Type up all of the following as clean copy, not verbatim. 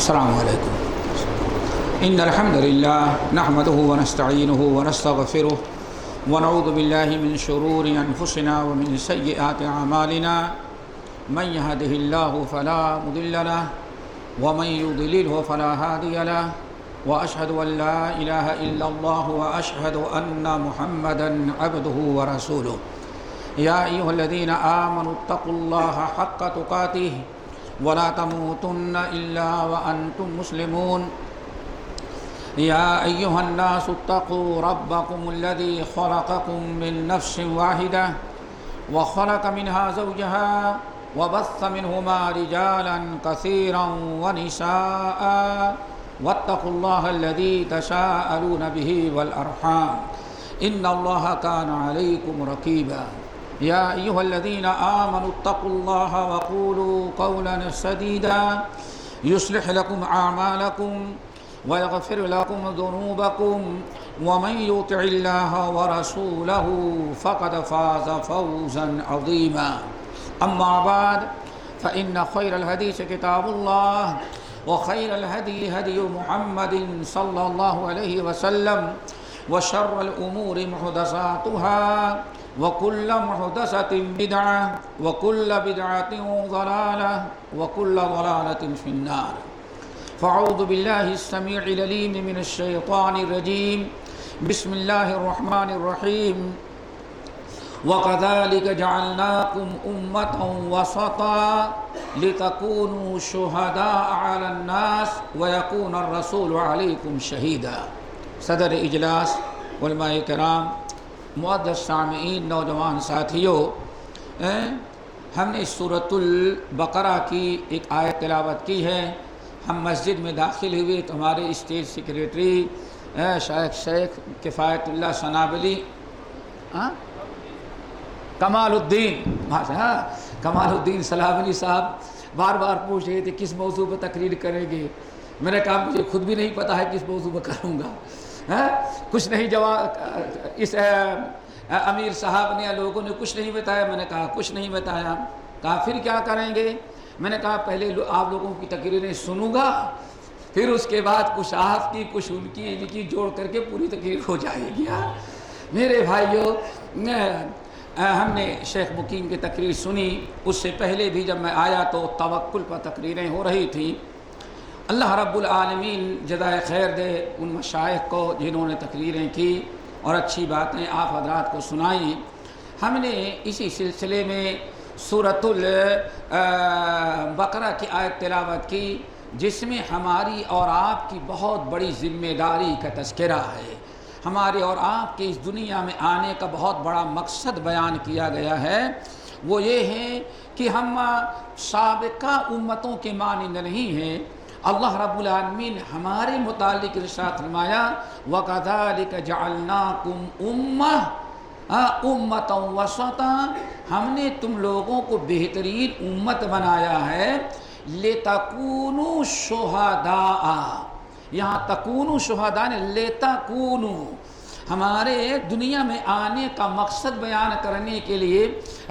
السلام علیکم. ان الحمد للہ نحمده ونستعینه ونستغفره ونعوذ باللہ من شرور انفسنا ومن سیئات اعمالنا من يهده الله فلا مضل له ومن يضلله فلا هادي له واشهد ان لا اله الا الله واشهد ان محمدا عبده ورسوله. يا ايها الذين آمنوا اتقوا الله حق تقاته ولا تموتن الا وانتم مسلمون. يا ايها الناس اتقوا ربكم الذي خلقكم من نفس واحدة وخلق منها زوجها وبث منهما رجالا كثيرا ونساء واتقوا الله الذي تساءلون به والأرحام إن الله كان عليكم رقيبا. يا أيها الذين آمنوا اتقوا الله وقولوا قولا سديدا يصلح لكم أعمالكم ويغفر لكم ذنوبكم ومن يطع الله ورسوله فقد فاز فوزا عظيما. أما بعد فإن خير الحديث كتاب الله وخير الهدي هدي محمد صلى الله عليه وسلم وشر الأمور محدثاتها وكل محدثة بدعة وكل بدعة ضلالة وكل ضلالة في النار. فأعوذ بالله السميع العليم من الشيطان الرجيم. بسم الله الرحمن الرحيم. وكذلك جعلناكم أمة وسطا لتكونوا شهداء على الناس ويكون الرسول عليكم شهيدا. صدر اجلاس، علماء کرام، معزز سامعین، نوجوان ساتھیوں، ہم نے سورۃ البقرہ کی ایک آیت تلاوت کی ہے. ہم مسجد میں داخل ہوئے تو ہمارے اسٹیج سیکریٹری شیخ کفایت اللہ سنابلی کمال الدین سلابلی صاحب بار بار پوچھ رہے تھے کس موضوع پر تقریر کریں گے. میں نے کہا مجھے خود بھی نہیں پتہ ہے کس موضوع پر کروں گا. کچھ نہیں جواب اس امیر صاحب نے لوگوں نے کچھ نہیں بتایا. میں نے کہا کچھ نہیں بتایا. کہا پھر کیا کریں گے؟ میں نے کہا پہلے آپ لوگوں کی تقریریں سنوں گا، پھر اس کے بعد کچھ آپ کی کچھ ان کی جوڑ کر کے پوری تقریر ہو جائے گی. میرے بھائیوں، ہم نے شیخ مقیم کی تقریر سنی. اس سے پہلے بھی جب میں آیا تو توکل پر تقریریں ہو رہی تھیں. اللہ رب العالمین جزائے خیر دے ان مشائخ کو جنہوں نے تقریریں کی اور اچھی باتیں آپ حضرات کو سنائیں. ہم نے اسی سلسلے میں سورۃ البقرہ کی آیت تلاوت کی جس میں ہماری اور آپ کی بہت بڑی ذمہ داری کا تذکرہ ہے. ہمارے اور آپ کے اس دنیا میں آنے کا بہت بڑا مقصد بیان کیا گیا ہے. وہ یہ ہے کہ ہم سابقہ امتوں کے مانند نہیں ہیں. اللہ رب العالمین ہمارے متعلق ارشاد فرمایا وَكَذَلِكَ جَعَلْنَاكُمْ أُمَّةً وَسَطًا، ہم نے تم لوگوں کو بہترین امت بنایا ہے. لِتَكُونُوا شُهَدَاءَ، یہاں تکونوا شہداء نے لِتَكُونُوا، ہمارے دنیا میں آنے کا مقصد بیان کرنے کے لیے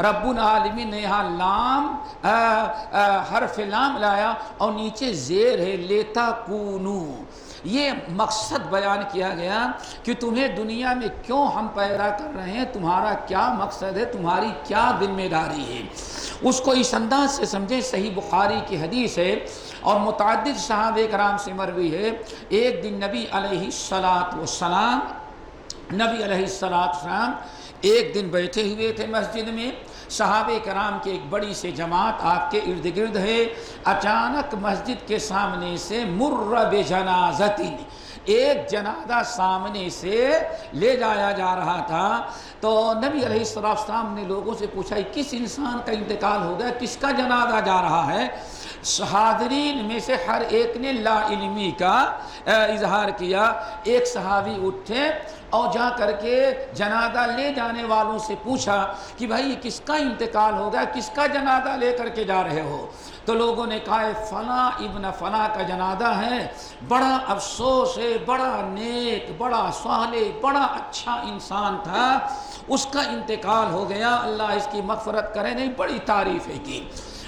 رب العالمین نے یہاں لام حرف لام لایا اور نیچے زیر ہے لِتَكُونُوا. یہ مقصد بیان کیا گیا کہ تمہیں دنیا میں کیوں ہم پیدا کر رہے ہیں، تمہارا کیا مقصد ہے، تمہاری کیا ذمہ داری ہے. اس کو اس انداز سے سمجھے. صحیح بخاری کی حدیث ہے اور متعدد صحابہ کرام سے مروی ہے. ایک دن نبی علیہ السلام ایک دن بیٹھے ہوئے تھے مسجد میں. صحابہ کرام کی ایک بڑی سی جماعت آپ کے ارد گرد ہے. اچانک مسجد کے سامنے سے مر بجنازۃ، ایک جنازہ سامنے سے لے جایا جا رہا تھا. تو نبی علیہ السلام نے لوگوں سے پوچھا کس انسان کا انتقال ہو گیا، کس کا جنازہ جا رہا ہے؟ حاضرین میں سے ہر ایک نے لا علمی کا اظہار کیا. ایک صحابی اٹھے اور جا کر کے جنازہ لے جانے والوں سے پوچھا کہ بھائی کس کا انتقال ہو گیا، کس کا جنازہ لے کر کے جا رہے ہو؟ تو لوگوں نے کہا فلاں ابن فلاں کا جنازہ ہے، بڑا افسوس ہے، بڑا نیک، بڑا صالح، بڑا اچھا انسان تھا، اس کا انتقال ہو گیا، اللہ اس کی مغفرت کرے. نہیں، بڑی تعریفیں کی.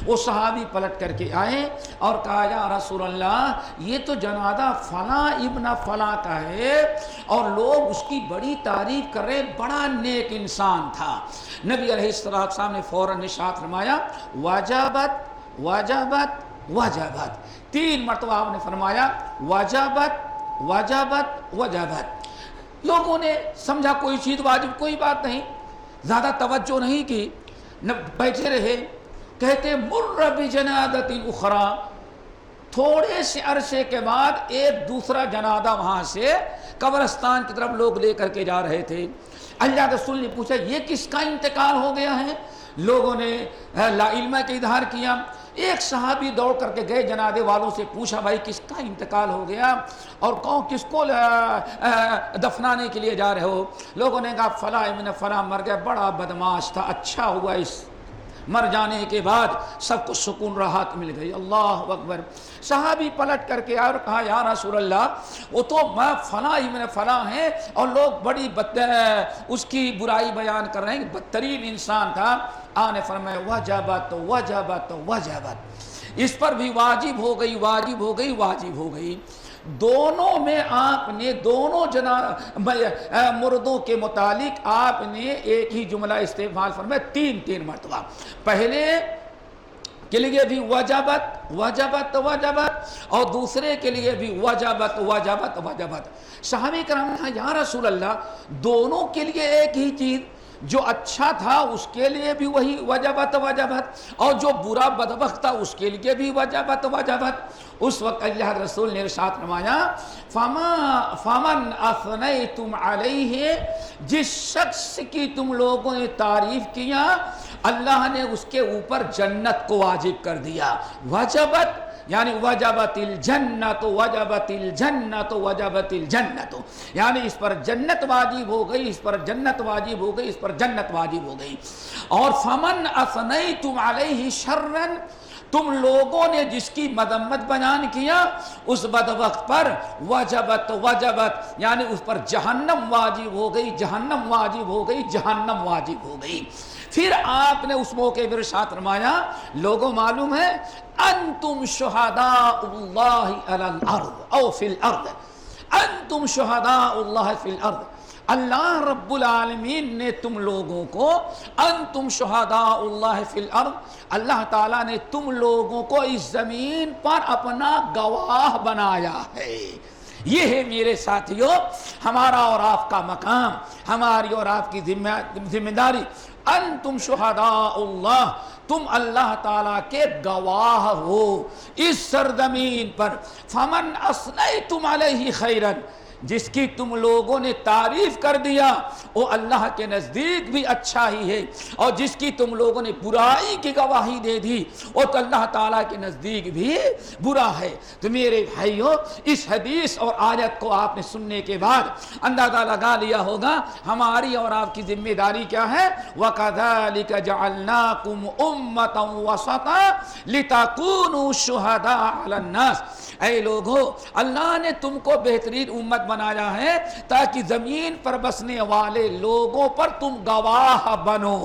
وہ صحابی پلٹ کر کے آئے اور کہا یا رسول اللہ یہ تو جنازہ فلاں ابن فلاں کا ہے اور لوگ اس کی بڑی تعریف کر رہے، بڑا نیک انسان تھا۔ نبی علیہ السلام نے فوراً ارشاد فرمایا وجبت وجبت وجبت، 3 مرتبہ آپ نے فرمایا وجبت وجبت وجبت۔ لوگوں نے سمجھا کوئی چیز واجب، کوئی بات نہیں، زیادہ توجہ نہیں کی، نہ بیٹھے رہے۔ کہتے مر بجنازۃ اخری، تھوڑے سے عرصے کے بعد ایک دوسرا جنازہ وہاں سے قبرستان کی طرف لوگ لے کر کے جا رہے تھے۔ اللہ رسول نے پوچھا یہ کس کا انتقال ہو گیا ہے؟ لوگوں نے لا علم کا اظہار کیا۔ ایک صحابی دوڑ کر کے گئے، جنازے والوں سے پوچھا بھائی کس کا انتقال ہو گیا اور کس کو دفنانے کے لیے جا رہے ہو؟ لوگوں نے کہا فلاں ابن فلاں مر گیا، بڑا بدماش تھا، اچھا ہوا اس مر جانے کے بعد سب کو سکون راحت مل گئی۔ اللہ اکبر۔ صحابی پلٹ کر کے اور کہا یا رسول اللہ وہ تو میں فلاں ابن فلاں ہیں اور لوگ بڑی اس کی برائی بیان کر رہے ہیں، بدترین انسان تھا۔ آنے فرمایا وجبت وجبت وجبت، اس پر بھی واجب ہو گئی واجب ہو گئی واجب ہو گئی۔ دونوں میں آپ نے دونوں مردوں کے متعلق آپ نے ایک ہی جملہ استعمال فرمایا 3 مرتبہ۔ پہلے کے لیے بھی وجبت وجبت وجبت اور دوسرے کے لیے بھی وجبت وجبت وجبت۔ صحابہ کرام نے کہا یا رسول اللہ دونوں کے لیے ایک ہی چیز، جو اچھا تھا اس کے لیے بھی وہی وجبت وجبت اور جو برا بدبخت تھا اس کے لیے بھی وجبت وجبت۔ اس وقت اللہ رسول نے ارشاد فرمایا فمن اثنیتم علیہ، جس شخص کی تم لوگوں نے تعریف کیا اللہ نے اس کے اوپر جنت کو واجب کر دیا۔ وجبت یعنی وجبت الجنت وجبت الجنت وجبت الجنت، یعنی اس پر جنت واجب ہو گئی، اس پر جنت واجب ہو گئی، اس پر جنت واجب ہو گئی۔ اور فمن اثنیتم علیہ شرا، تم لوگوں نے جس کی مذمت بیان کیا اس بدبخت پر وجبت وجبت، یعنی اس پر جہنم واجب ہو گئی، جہنم واجب ہو گئی، جہنم واجب ہو گئی۔ پھر آپ نے اس موقع پر ارشاد فرمایا لوگوں معلوم ہے انتم شہداء اللہ علی الارض او فی الارض، انتم شہداء اللہ فی الارض، اللہ رب العالمین نے تم لوگوں کو انتم شہداء اللہ فی الارض، اللہ تعالیٰ نے تم لوگوں کو اس زمین پر اپنا گواہ بنایا ہے۔ یہ ہے میرے ساتھیوں ہمارا اور آپ کا مقام، ہماری اور آپ کی ذمہ داری۔ انتم شہداء اللہ، تم اللہ تعالیٰ کے گواہ ہو اس سرزمین پر۔ فمن اثنیتم علیہ خیرا، جس کی تم لوگوں نے تعریف کر دیا وہ اللہ کے نزدیک بھی اچھا ہی ہے، اور جس کی تم لوگوں نے برائی کی گواہی دے دی وہ تو اللہ تعالیٰ کے نزدیک بھی برا ہے۔ تو میرے بھائیو اس حدیث اور آیت کو آپ نے سننے کے بعد اندازہ لگا لیا ہوگا ہماری اور آپ کی ذمہ داری کیا ہے۔ وَكَذَلِكَ جَعَلْنَاكُمْ أُمَّةً وَسَطًا لِتَكُونُوا شُهَدَاءَ عَلَى النَّاسِ، اے لوگو اللہ نے تم کو بہترین امت بنایا ہے تاکہ زمین پر بسنے والے لوگوں پر تم گواہ بنو،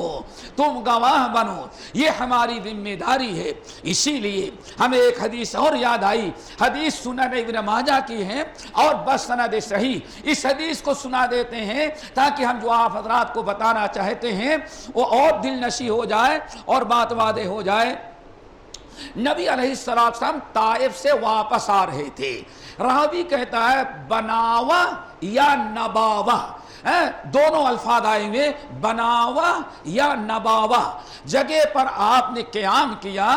تم گواہ بنو، یہ ہماری ذمہ داری ہے۔ اسی لیے ہمیں ایک حدیث اور یاد آئی، حدیث سنن ابن ماجہ کی ہے اور بس سند صحیح، اس حدیث کو سنا دیتے ہیں تاکہ ہم جو آپ حضرات کو بتانا چاہتے ہیں وہ اور دل نشی ہو جائے اور بات واضح ہو جائے۔ نبی علیہ السلام طائف سے واپس آ رہے تھے، راوی کہتا ہے بناوا یا نباوا، دونوں الفاظ آئے ہوئے بناوا یا نباوا، جگہ پر آپ نے قیام کیا،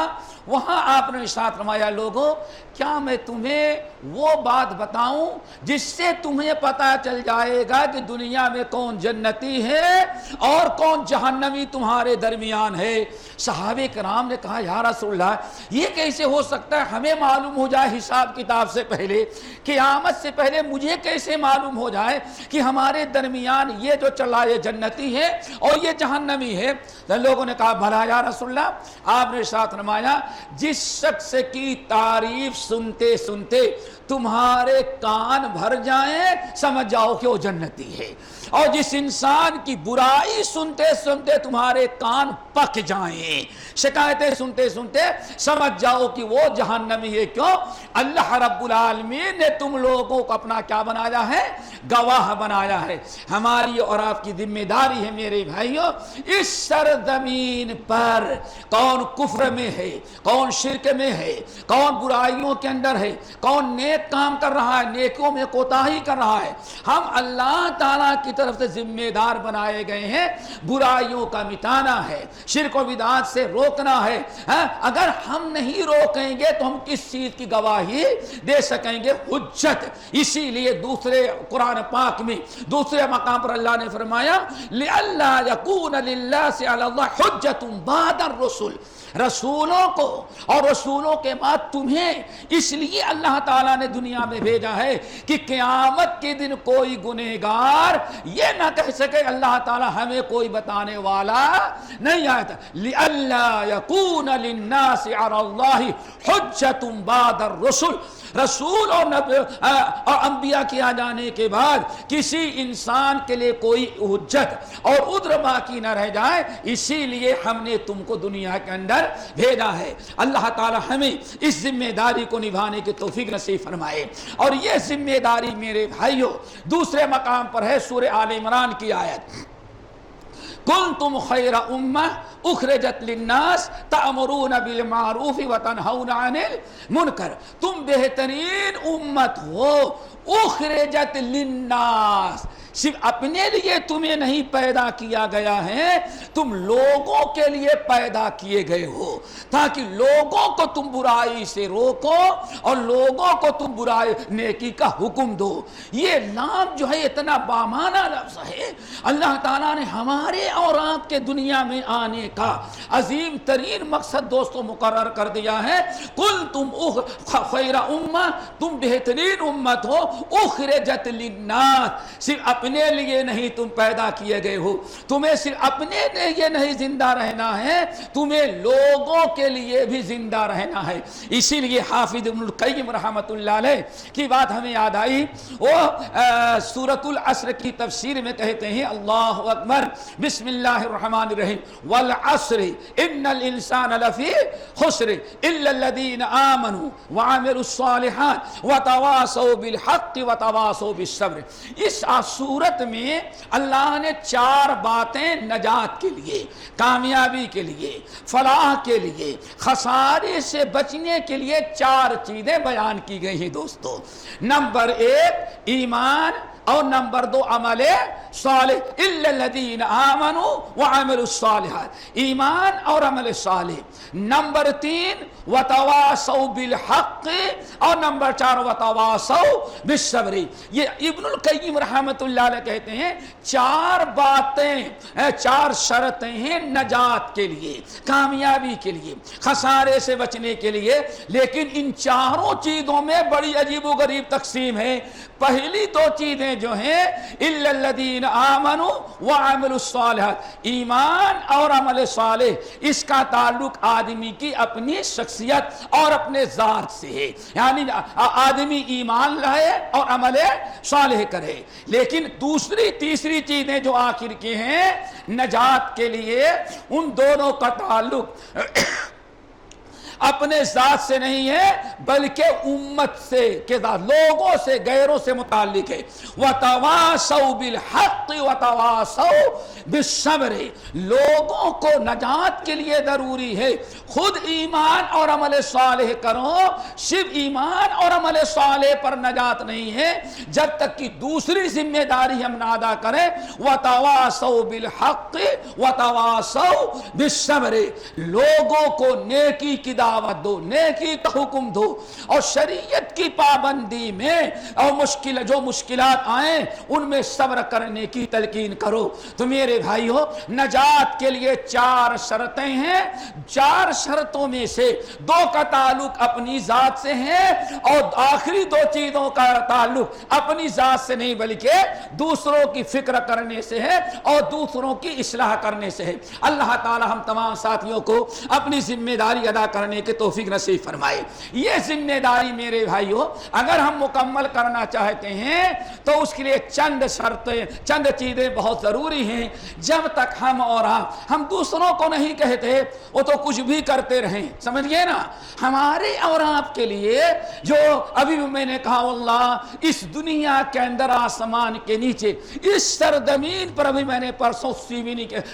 وہاں آپ نے ارشاد فرمایا لوگوں کیا میں تمہیں وہ بات بتاؤں جس سے تمہیں پتہ چل جائے گا کہ دنیا میں کون جنتی ہے اور کون جہنمی تمہارے درمیان ہے۔ صحابہ کرام نے کہا یا رسول اللہ یہ کیسے ہو سکتا ہے، ہمیں معلوم ہو جائے حساب کتاب سے پہلے، قیامت سے پہلے مجھے کیسے معلوم ہو جائے کہ ہمارے درمیان یہ جو چلا یہ جنتی ہے اور یہ جہنمی ہے۔ لوگوں نے کہا بھلا یا رسول اللہ، آپ نے ارشاد فرمایا جس شخص کی تعریف سنتے سنتے تمہارے کان بھر جائیں سمجھ جاؤ کہ وہ جنتی ہے، اور جس انسان کی برائی سنتے سنتے تمہارے کان پک جائیں، شکایتیں سنتے سنتے سمجھ جاؤ کہ وہ جہنمی ہے۔ کیوں؟ اللہ رب العالمین نے تم لوگوں کو اپنا کیا بنایا ہے؟ گواہ بنایا ہے۔ ہماری اور آپ کی ذمہ داری ہے میرے بھائیوں، اس سرزمین پر کون کفر میں ہے، کون شرک میں ہے، کون برائیوں کے اندر ہے، کون نیک کام کر رہا ہے، نیکیوں میں کوتاہی کر رہا ہے، ہم اللہ تعالیٰ کی طرف سے ذمہ دار بنائے گئے ہیں، برائیوں کا مٹانا ہے، شرک و بدعات سے روکنا ہے۔ اگر ہم نہیں روکیں گے تو ہم کس چیز کی گواہی دے سکیں گے؟ حجت۔ اسی لیے دوسرے قرآن پاک میں دوسرے مقام پر اللہ نے فرمایا لِأَلَّا يَكُونَ لِلَّاسِ عَلَى اللَّهِ حُجَّةٌ بَعْدَ الرُّسُلِ، رسولوں کو اور رسولوں کے بعد تمہیں اس لیے اللہ تعالیٰ نے دنیا میں بھیجا ہے کہ قیامت کے دن کوئی گنہگار یہ نہ کہہ سکے اللہ تعالیٰ ہمیں کوئی بتانے والا نہیں آیا تھا۔ لِأَلَّا يَكُونَ لِلنَّاسِ عَلَى اللَّهِ حُجَّةٌ بَعْدَ الرُّسُلِ، رسول اور انبیاء کے آ جانے کے بعد کسی انسان کے لیے کوئی حجت اور عذر باقی نہ رہ جائے، اسی لیے ہم نے تم کو دنیا کے اندر بھیجا ہے۔ اللہ تعالی ہمیں اس ذمہ داری کو نبھانے کی توفیق نصیب فرمائے۔ اور یہ ذمہ داری میرے بھائیوں دوسرے مقام پر ہے سورہ آل عمران کی آیت، کنتم خیر امہ اخرجت للناس تأمرون بالمعروف وتنہون عن المنکر، تم بہترین امت ہو، اخرجت للناس، صرف اپنے لیے تمہیں نہیں پیدا کیا گیا ہے، تم لوگوں کے لیے پیدا کیے گئے ہو تاکہ لوگوں کو تم برائی سے روکو اور لوگوں کو تم برائی نیکی کا حکم دو۔ یہ نام جو ہے اتنا بامانہ لفظ ہے، اللہ تعالیٰ نے ہمارے اور آپ کے دنیا میں آنے کا عظیم ترین مقصد دوستوں مقرر کر دیا ہے۔ کل تم خیر امہ، تم بہترین امت ہو، اخرجت للناس، صرف اپنے لیے نہیں تم پیدا کیے گئے ہو، تمہیں صرف اپنے لیے نہیں زندہ رہنا ہے، تمہیں لوگوں کے لیے بھی زندہ رہنا ہے۔ اسی لیے حافظ ابن القیم رحمۃ اللہ علیہ کی بات ہمیں یاد آئی، وہ سورۃ العصر کی تفسیر میں کہتے ہیں اللہ اکبر، بسم اللہ الرحمن الرحیم، والعصر ان الانسان لفی خسر الا الذین آمنوا وعملوا الصالحات وتواصوا بالحق وتواصوا بالصبر۔ اس صورت میں اللہ نے چار باتیں نجات کے لیے، کامیابی کے لیے، فلاح کے لیے، خسارے سے بچنے کے لیے چار چیزیں بیان کی گئی ہیں دوستو۔ نمبر ایک ایمان، اور نمبر دو عمل صالح، الا الذین آمنوا وعملوا الصالحات، ایمان اور عمل صالح۔ نمبر تین وتواصوا بالحق، اور نمبر چار وتواصوا بالصبر۔ یہ ابن القیم رحمۃ اللہ علیہ کہتے ہیں چار باتیں، چار شرطیں ہیں نجات کے لیے، کامیابی کے لیے، خسارے سے بچنے کے لیے، لیکن ان چاروں چیزوں میں بڑی عجیب و غریب تقسیم ہے۔ پہلی دو چیزیں جو ہیں الا الذین آمنوا وعملوا الصالحات، ایمان اور عمل صالح، اس کا تعلق آدمی کی اپنی شخصیت اور اپنے ذات سے ہے، یعنی آدمی ایمان لائے اور عمل صالح کرے۔ لیکن دوسری تیسری چیزیں جو آخر کی ہیں نجات کے لیے، ان دونوں کا تعلق اپنے ذات سے نہیں ہے بلکہ امت سے کے ذات، لوگوں سے، غیروں سے متعلق ہے۔ وَتَوَاصَوْا بِالْحَقِّ وَتَوَاصَوْا بِالصَّبْرِ، لوگوں کو نجات کے لیے ضروری ہے خود ایمان اور عمل صالح کرو، صرف ایمان اور عمل صالح پر نجات نہیں ہے جب تک کہ دوسری ذمہ داری ہم نہ ادا کریں۔ وَتَوَاصَوْا بِالْحَقِّ وَتَوَاصَوْا بِالصَّبْرِ، لوگوں کو نیکی کی دعوت دو، نیکی کا حکم دو، اور شریعت کی پابندی میں اور جو مشکلات آئیں ان میں صبر کرنے کی تلقین کرو۔ تو میرے میرے بھائیو نجات کے لیے 4 شرطیں ہیں. 4 شرطوں میں سے 2 کا تعلق اپنی ذات سے ہے اور آخری 2 چیزوں کا تعلق اپنی ذات سے نہیں بلکہ دوسروں کی فکر کرنے سے ہے اور دوسروں کی اصلاح کرنے سے ہے. اللہ تعالی ہم تمام ساتھیوں کو اپنی ذمہ داری ادا کرنے کی توفیق نصیب فرمائے. یہ ذمہ داری میرے بھائیو اگر ہم مکمل کرنا چاہتے ہیں تو اس کے لیے چند شرطیں چند چیزیں بہت ضروری ہیں. جب تک ہم اور ہم دوسروں کو نہیں کہتے وہ تو کچھ بھی کرتے رہیں, سمجھئے نا. ہمارے اور آپ کے لیے جو ابھی میں نے کہا اللہ اس دنیا کے اندر آسمان کے نیچے اس سرزمین پر, ابھی میں نے پرسوں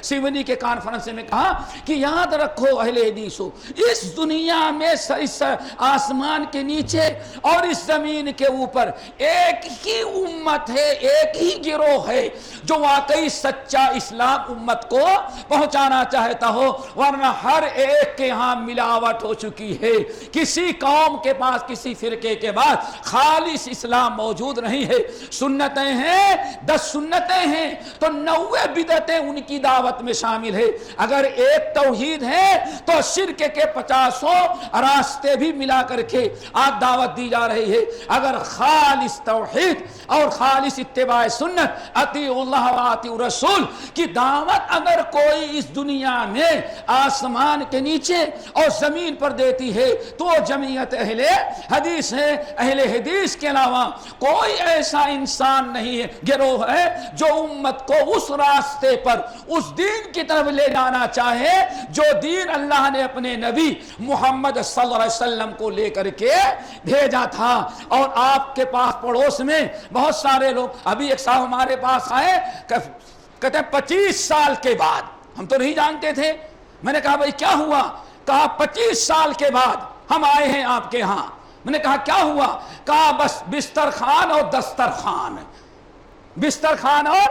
سیونی کے کانفرنس میں کہا کہ یاد رکھو اہل حدیثو, اس دنیا میں اس آسمان کے نیچے اور اس زمین کے اوپر ایک ہی امت ہے, ایک ہی گروہ ہے جو واقعی سچا اسلام امت کو پہنچانا چاہتا ہو, ورنہ ہر ایک کے ہاں ملاوٹ ہو چکی ہے. کسی قوم کے پاس کسی فرقے کے بعد خالص اسلام موجود نہیں ہے. سنتیں ہیں 10 سنتیں ہیں تو 90 بدعتیں ان کی دعوت میں شامل ہے. اگر ایک توحید ہے تو شرک کے 50 راستے بھی ملا کر کے آج دعوت دی جا رہی ہے. اگر خالص توحید اور خالص اتباع سنت اطیع اللہ و اطیع رسول کی دعوت اگر کوئی اس دنیا میں آسمان کے نیچے اور زمین پر دیتی ہے تو جمعیت اہل حدیث ہے. اہل حدیث کے علاوہ کوئی ایسا انسان نہیں ہے, گروہ ہے جو امت کو اس راستے پر اس دین کی طرف لے جانا چاہے جو دین اللہ نے اپنے نبی محمد صلی اللہ علیہ وسلم کو لے کر کے بھیجا تھا. اور آپ کے پاس پڑوس میں بہت سارے لوگ, ابھی ایک صاحب ہمارے پاس آئے کہتے ہیں 25 سال کے بعد, ہم تو نہیں جانتے تھے. میں نے کہا بھائی کیا ہوا؟ کہا 25 سال کے بعد ہم آئے ہیں آپ کے ہاں. میں نے کہا کیا ہوا؟ کہا بس بسترخوان اور دسترخوان, بسترخوان اور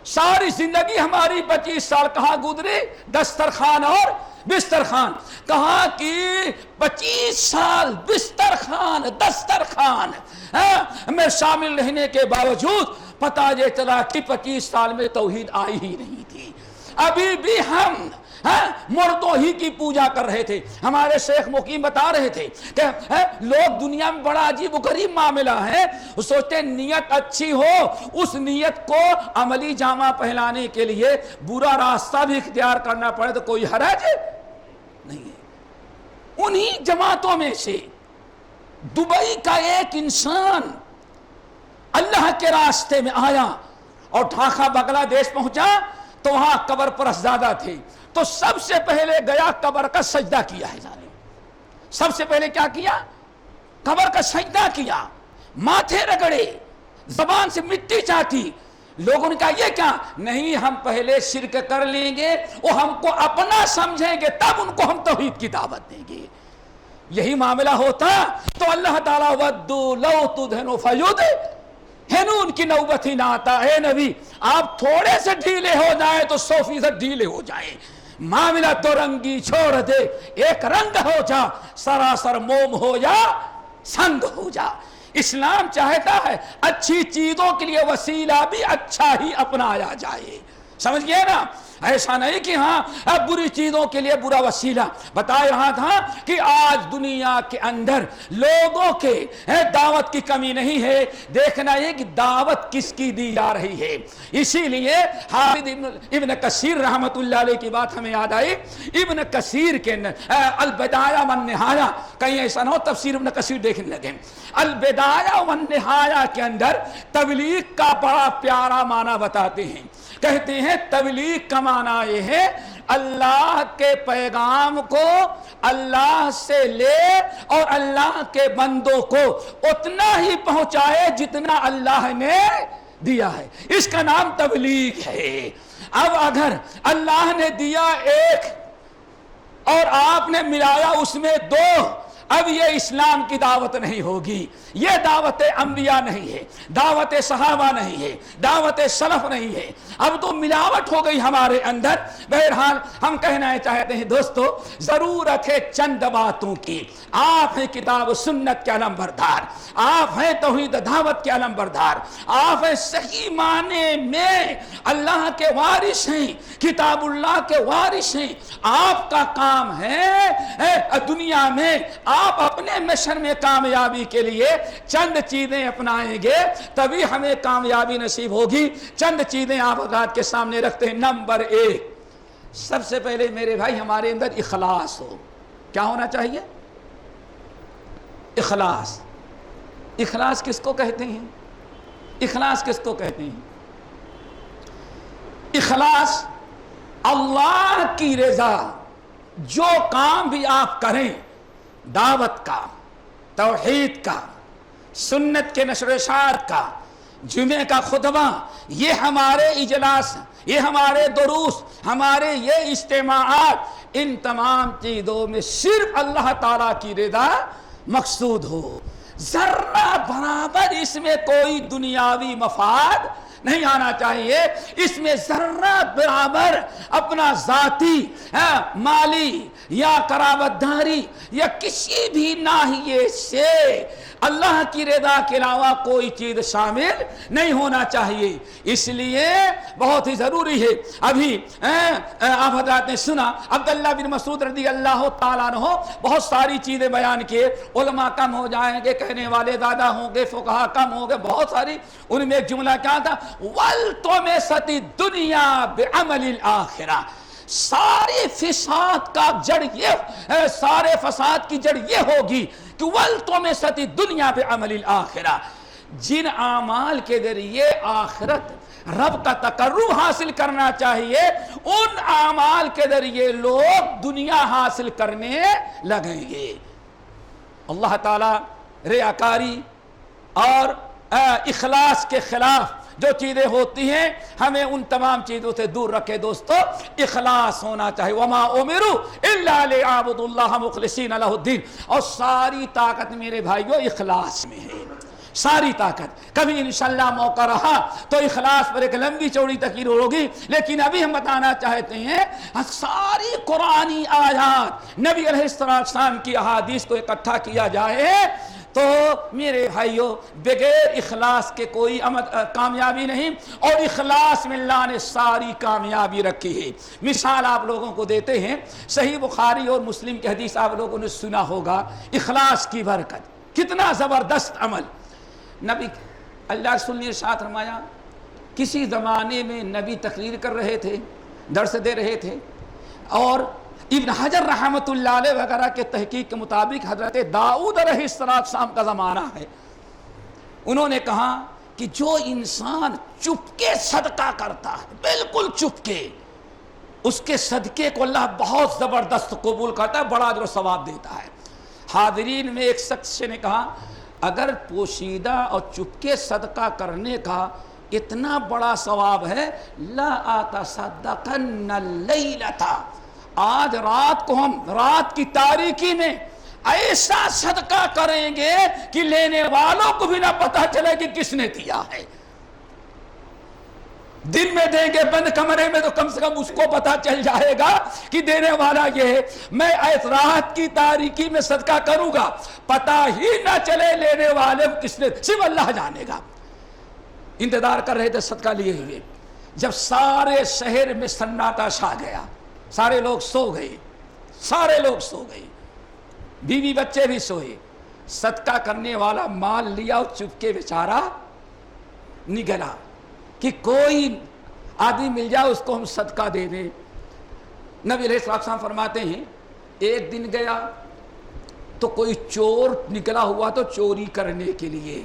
ساری زندگی ہماری 25 سال کہاں گزری؟ دسترخوان اور بسترخوان. کہا کہ 25 سال بسترخوان دسترخوان میں شامل رہنے کے باوجود پتہ یہ چلا کہ 25 سال میں توحید آئی ہی نہیں تھی. ابھی بھی ہم مردوں ہی کی پوجا کر رہے تھے. ہمارے شیخ مقیم بتا رہے تھے کہ لوگ دنیا میں بڑا عجیب و غریب معاملہ ہے, سوچتے ہیں نیت اچھی ہو, اس نیت کو عملی جامہ پہلانے کے لیے برا راستہ بھی اختیار کرنا پڑے تو کوئی حرج نہیں ہے. انہی جماعتوں میں سے دبئی کا ایک انسان اللہ کے راستے میں آیا اور ڈھاکہ بنگلہ دیش پہنچا تو وہاں قبر پرست زیادہ تھے, تو سب سے پہلے گیا قبر کا سجدہ کیا ہے. سب سے پہلے کیا کیا؟ قبر کا سجدہ کیا, ماتھے رگڑے, زبان سے مٹی چاٹی. لوگوں نے کہا یہ کیا؟ نہیں, ہم پہلے شرک کر لیں گے, وہ ہم کو اپنا سمجھیں گے, تب ان کو ہم توحید کی دعوت دیں گے. یہی معاملہ ہوتا تو اللہ تعالیٰ ودوا لو تدہنوا فیدہنون کی نوبت ہی نہ آتا. اے نبی آپ تھوڑے سے ڈھیلے ہو جائیں تو 100% ڈھیلے ہو جائیں. معاملہ دو رنگی چھوڑ دے, ایک رنگ ہو جا, سراسر موم ہو یا سنگ ہو جا. اسلام چاہتا ہے اچھی چیزوں کے لیے وسیلہ بھی اچھا ہی اپنایا جائے, سمجھ گئے نا. ایسا نہیں کہ ہاں بری چیزوں کے لیے برا وسیلہ. بتا رہا تھا کہ آج دنیا کے اندر لوگوں کے دعوت کی کمی نہیں ہے, دیکھنا یہ کہ دعوت کس کی دی جا رہی ہے. اسی لیے حافظ ابن کثیر رحمت اللہ علیہ کی بات ہمیں یاد آئی. ابن کثیر کے البدایہ والنہایہ, کہیں ایسا نہ ہو تفسیر ابن کثیر دیکھنے لگے. البدایہ والنہایہ کے اندر تبلیغ کا بڑا پیارا معنی بتاتے ہیں. کہتے ہیں تبلیغ کا معنی یہ ہے اللہ کے پیغام کو اللہ سے لے اور اللہ کے بندوں کو اتنا ہی پہنچائے جتنا اللہ نے دیا ہے. اس کا نام تبلیغ ہے. اب اگر اللہ نے دیا ایک اور آپ نے ملایا اس میں 2 اب یہ اسلام کی دعوت نہیں ہوگی، یہ دعوت انبیاء نہیں ہے، دعوت صحابہ نہیں ہے، دعوت سلف نہیں ہے، اب تو ملاوٹ ہو گئی ہمارے اندر۔ بہرحال ہم کہنا چاہتے ہیں دوستو، ضرورت ہے چند باتوں کی۔ آپ ہیں کتاب و سنت کے علمبردار، آپ ہیں توحید دعوت کے علمبردار، آپ ہیں صحیح معنی میں اللہ کے وارث ہیں، کتاب اللہ کے وارث ہیں۔ آپ کا کام ہے دنیا میں آپ اپنے مشن میں کامیابی کے لیے چند چیزیں اپنائیں گے تبھی ہمیں کامیابی نصیب ہوگی۔ چند چیزیں آپ حضرات کے سامنے رکھتے ہیں۔ نمبر 1، سب سے پہلے میرے بھائی ہمارے اندر اخلاص ہو۔ کیا ہونا چاہیے؟ اخلاص۔ اخلاص کس کو کہتے ہیں؟ اخلاص کس کو کہتے ہیں؟ اخلاص اللہ کی رضا، جو کام بھی آپ کریں، دعوت کا، توحید کا، سنت کے نشر و اشاعت کا، جمعے کا خطبہ، یہ ہمارے اجلاس، یہ ہمارے دروس، ہمارے یہ اجتماعات، ان تمام چیزوں میں صرف اللہ تعالیٰ کی رضا مقصود ہو۔ ذرہ برابر اس میں کوئی دنیاوی مفاد نہیں آنا چاہیے، اس میں ذرہ برابر اپنا ذاتی مالی یا قرابت داری یا کسی بھی ناحیے سے اللہ کی رضا کے علاوہ کوئی چیز شامل نہیں ہونا چاہیے۔ اس لیے بہت ہی ضروری ہے۔ ابھی آپ حضرات نے سنا عبداللہ بن مسعود رضی اللہ تعالیٰ عنہ بہت ساری چیزیں بیان کیے، علماء کم ہو جائیں گے، کہنے والے زیادہ ہوں گے، فقہاء کم ہوں گے، بہت ساری۔ ان میں ایک جملہ کیا تھا؟ وَالْتُمِسَتِ الدُّنْيَا بِعَمَلِ الْآخِرَةِ۔ سارے فساد کا جڑ یہ، سارے فساد کی جڑ یہ ہوگی کہ وَالْتُمِسَتِ الدُّنْيَا بِعَمَلِ الْآخِرَةِ، جن اعمال کے ذریعے آخرت رب کا تقرب حاصل کرنا چاہیے، ان اعمال کے ذریعے لوگ دنیا حاصل کرنے لگیں گے۔ اللہ تعالیٰ ریاکاری اور اخلاص کے خلاف جو چیزیں ہوتی ہیں ہمیں ان تمام چیزوں سے دور رکھے۔ دوستو اخلاص ہونا چاہیے۔ وما امروا الا ليعبدوا الله مخلصين له الدين، اور ساری طاقت میرے بھائیو اخلاص میں ہے، ساری طاقت۔ کبھی انشاءاللہ موقع رہا تو اخلاص پر ایک لمبی چوڑی تقریر ہوگی، لیکن ابھی ہم بتانا چاہتے ہیں ساری قرآنی آیات، نبی علیہ السلام کی احادیث کو اکٹھا کیا جائے تو میرے بھائیو بغیر اخلاص کے کوئی کامیابی نہیں، اور اخلاص میں اللہ نے ساری کامیابی رکھی ہے۔ مثال آپ لوگوں کو دیتے ہیں، صحیح بخاری اور مسلم کی حدیث آپ لوگوں نے سنا ہوگا، اخلاص کی برکت، کتنا زبردست عمل۔ نبی اللہ رسول نے ارشاد فرمایا، کسی زمانے میں نبی تقریر کر رہے تھے، درس دے رہے تھے، اور ابن حجر رحمۃ اللہ علیہ وغیرہ کے تحقیق کے مطابق حضرت داؤد علیہ السلام کا زمانہ ہے۔ انہوں نے کہا کہ جو انسان چپکے صدقہ کرتا ہے، بالکل چپکے، اس کے صدقے کو اللہ بہت زبردست قبول کرتا ہے، بڑا اجر و ثواب دیتا ہے۔ حاضرین میں ایک شخص نے کہا، اگر پوشیدہ اور چپکے صدقہ کرنے کا اتنا بڑا ثواب ہے، لا اتصدقن اللیلۃ، آج رات کو ہم رات کی تاریکی میں ایسا صدقہ کریں گے کہ لینے والوں کو بھی نہ پتہ چلے کہ کس نے دیا ہے۔ دن میں دیں گے بند کمرے میں تو کم سے کم اس کو پتہ چل جائے گا کہ دینے والا یہ ہے۔ میں اس رات کی تاریکی میں صدقہ کروں گا، پتہ ہی نہ چلے لینے والے کس نے، صرف اللہ جانے گا۔ انتظار کر رہے تھے صدقہ لیے ہوئے، جب سارے شہر میں سناٹا چھا گیا، سارے لوگ سو گئے، سارے لوگ سو گئے، بیوی بچے بھی سوئے، صدقہ کرنے والا مال لیا اور چپکے بیچارہ نگلا کہ کوئی آدمی مل جائے اس کو ہم صدقہ دے دیں۔ نبی علیہ السلام فرماتے ہیں، ایک دن گیا تو کوئی چور نکلا ہوا تو چوری کرنے کے لیے،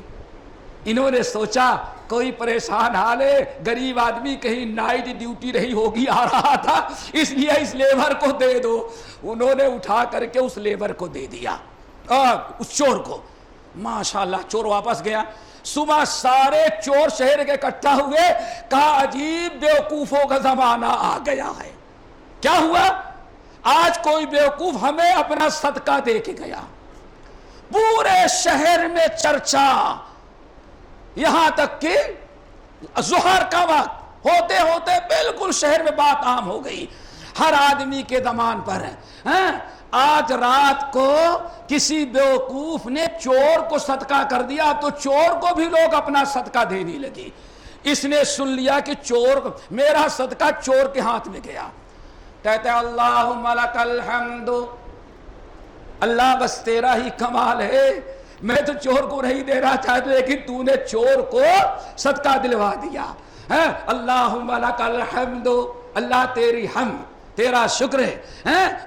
انہوں نے سوچا کوئی پریشان حال ہے، غریب آدمی کہیں نائٹ ڈیوٹی رہی ہوگی، آ رہا تھا، اس لیے اس لیبر کو دے دو۔ انہوں نے اٹھا کر کے اس لیبر کو دے دیا، اس چور کو۔ ماشاءاللہ چور واپس گیا، صبح سارے چور شہر کے اکٹھا ہوئے، کہا عجیب بیوقوفوں کا زمانہ آ گیا ہے۔ کیا ہوا؟ آج کوئی بیوقوف ہمیں اپنا صدقہ دے کے گیا، پورے شہر میں چرچا، یہاں تک کہ ظہر کا وقت ہوتے ہوتے بالکل شہر میں بات عام ہو گئی، ہر آدمی کے زبان پر ہے۔ آج رات کو کسی بیوقوف نے چور کو صدقہ کر دیا تو چور کو بھی لوگ اپنا صدقہ دینے لگے۔ اس نے سن لیا کہ چور، میرا صدقہ چور کے ہاتھ میں گیا، کہتے ہیں اللہم لک الحمد، اللہ بس تیرا ہی کمال ہے، میں تو چور کو نہیں دینا چاہتا لیکن تو نے چور کو صدقہ دلوا دیا ہے۔ اللہم لک الحمد، اللہ تیری حمد، تیرا شکر ہے۔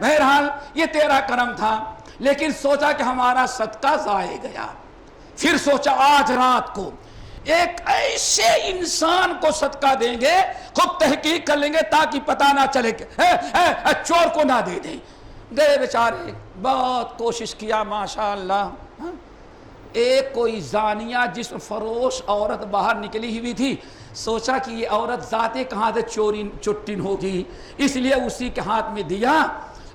بہرحال یہ تیرا کرم تھا، لیکن سوچا کہ ہمارا صدقہ ضائع گیا۔ پھر سوچا آج رات کو ایک ایسے انسان کو صدقہ دیں گے، خود تحقیق کر لیں گے تاکہ پتہ نہ چلے کہ چور کو نہ دے دیں۔ گئے بیچارے، بہت کوشش کیا، ماشاءاللہ ایک کوئی زانیہ جسم فروش عورت باہر نکلی ہوئی تھی، سوچا کہ یہ عورت ذاتیں کہاں سے چٹن ہوگی، اس لیے اسی کے ہاتھ میں دیا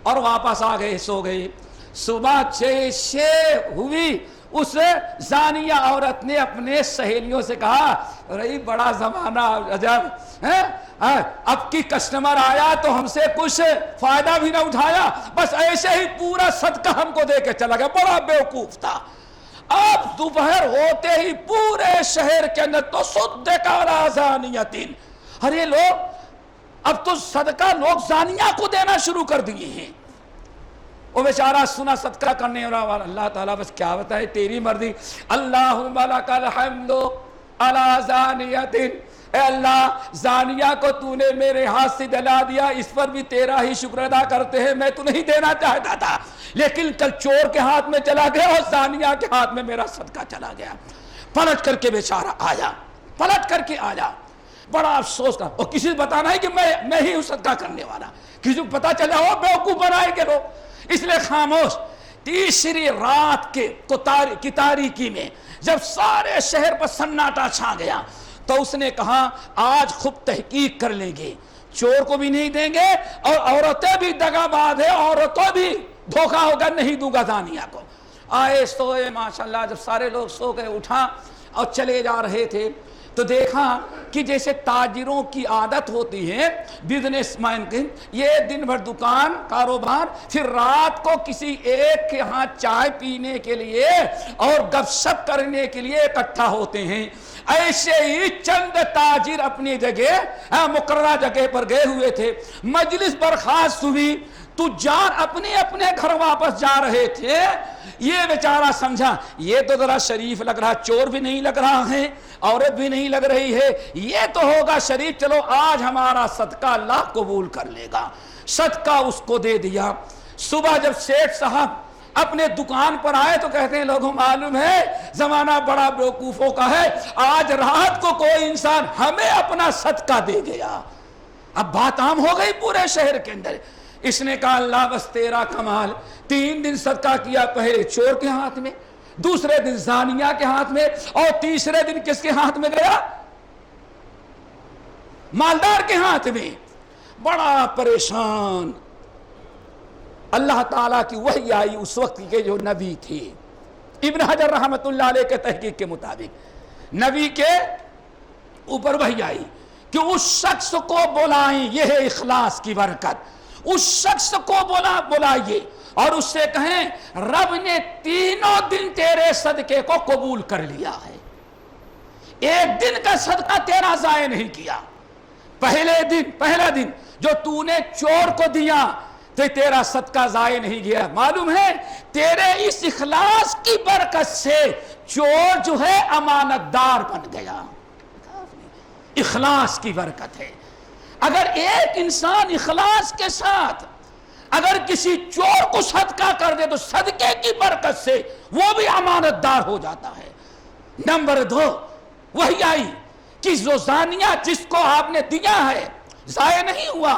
اور واپس آ گئے، سو گئے۔ صبح جیسے ہوئی اس زانیہ عورت نے اپنے سہیلیوں سے کہا، رہی بڑا زمانہ عجب ہے، اب کی کسٹمر آیا تو ہم سے کچھ فائدہ بھی نہ اٹھایا، بس ایسے ہی پورا صدقہ ہم کو دے کے چلا گیا، بڑا بیوقوف تھا۔ اب دوپہر ہوتے ہی پورے شہر کے اندر تو صدق علی زانیۃ، ارے لوگ اب تو صدقہ لوگ زانیہ کو دینا شروع کر دیے ہیں۔ وہ بیچارہ سنا صدقہ کرنے والا، اللہ تعالیٰ بس کیا بتائے تیری مرضی، اللہم لک الحمد علی زانیۃ، اے اللہ زانیہ کو تو نے میرے ہاتھ سے دلا دیا، اس پر بھی تیرا ہی شکر ادا کرتے ہیں، میں تو نہیں دینا چاہتا تھا لیکن کل چور کے ہاتھ میں چلا گیا اور زانیہ کے ہاتھ میں میرا صدقہ چلا گیا۔ پلٹ کر کے بیچارہ آیا، پلٹ کر کے آیا، بڑا افسوس کا، اور کسی سے بتانا ہے کہ میں ہی ہوں صدقہ کرنے والا، کسی کو پتا چلا ہو بیوقوف بنائے گے لوگ، اس لیے خاموش۔ تیسری رات کی تاریکی میں جب سارے شہر پر سناٹا چھا گیا تو اس نے کہا آج خوب تحقیق کر لیں گے، چور کو بھی نہیں دیں گے اور عورتیں بھی دغا باز ہے، عورتوں بھی دھوکہ ہوگا، نہیں دوں گا زانیہ کو۔ آئے سوئے، ماشاءاللہ جب سارے لوگ سو گئے، اٹھا اور چلے جا رہے تھے تو دیکھا کہ جیسے تاجروں کی عادت ہوتی ہے، بزنس مین کی، یہ دن بھر دکان کاروبار، پھر رات کو کسی ایک کے ہاں چائے پینے کے لیے اور گپ شپ کرنے کے لیے اکٹھا ہوتے ہیں، ایسے ہی چند تاجر اپنی جگہ مقررہ جگہ پر گئے ہوئے تھے، مجلس برخاست ہوئی، تجار اپنے اپنے گھر واپس جا رہے تھے۔ یہ بیچارہ سمجھا یہ تو ذرا شریف لگ رہا، چور بھی نہیں لگ رہا ہے، عورت بھی نہیں لگ رہی ہے، یہ تو ہوگا شریف، چلو آج ہمارا صدقہ اللہ قبول کر لے گا۔ صدقہ اس کو دے دیا۔ صبح جب سیٹھ صاحب اپنے دکان پر آئے تو کہتے ہیں لوگوں معلوم ہے زمانہ بڑا بیوقوفوں کا ہے، آج رات کو کوئی انسان ہمیں اپنا صدقہ دے گیا۔ اب بات عام ہو گئی پورے شہر کے اندر۔ اس نے کہا اللہ بس تیرا کمال، 3 دن صدقہ کیا، پہلے چور کے ہاتھ میں، دوسرے دن زانیہ کے ہاتھ میں، اور تیسرے دن کس کے ہاتھ میں گیا؟ مالدار کے ہاتھ میں۔ بڑا پریشان، اللہ تعالیٰ کی وحی آئی اس وقت کے جو نبی تھے، ابن حجر رحمت اللہ علیہ کے تحقیق کے مطابق نبی کے اوپر وحی آئی کہ اس شخص کو بلائیں، یہ ہے اخلاص کی برکت، اس شخص کو بلائیے اور اس سے کہیں رب نے 3 دن تیرے صدقے کو قبول کر لیا ہے، ایک دن کا صدقہ تیرا ضائع نہیں کیا۔ پہلا دن جو تو نے چور کو دیا تو تیرا صدقہ ضائع نہیں گیا، معلوم ہے تیرے اس اخلاص کی برکت سے چور جو ہے امانت دار بن گیا، اخلاص کی برکت ہے۔ اگر ایک انسان اخلاص کے ساتھ اگر کسی چور کو صدقہ کر دے تو صدقے کی برکت سے وہ بھی امانت دار ہو جاتا ہے۔ نمبر 2 وہی آئی کہ جو زانیہ جس کو آپ نے دیا ہے ضائع نہیں ہوا،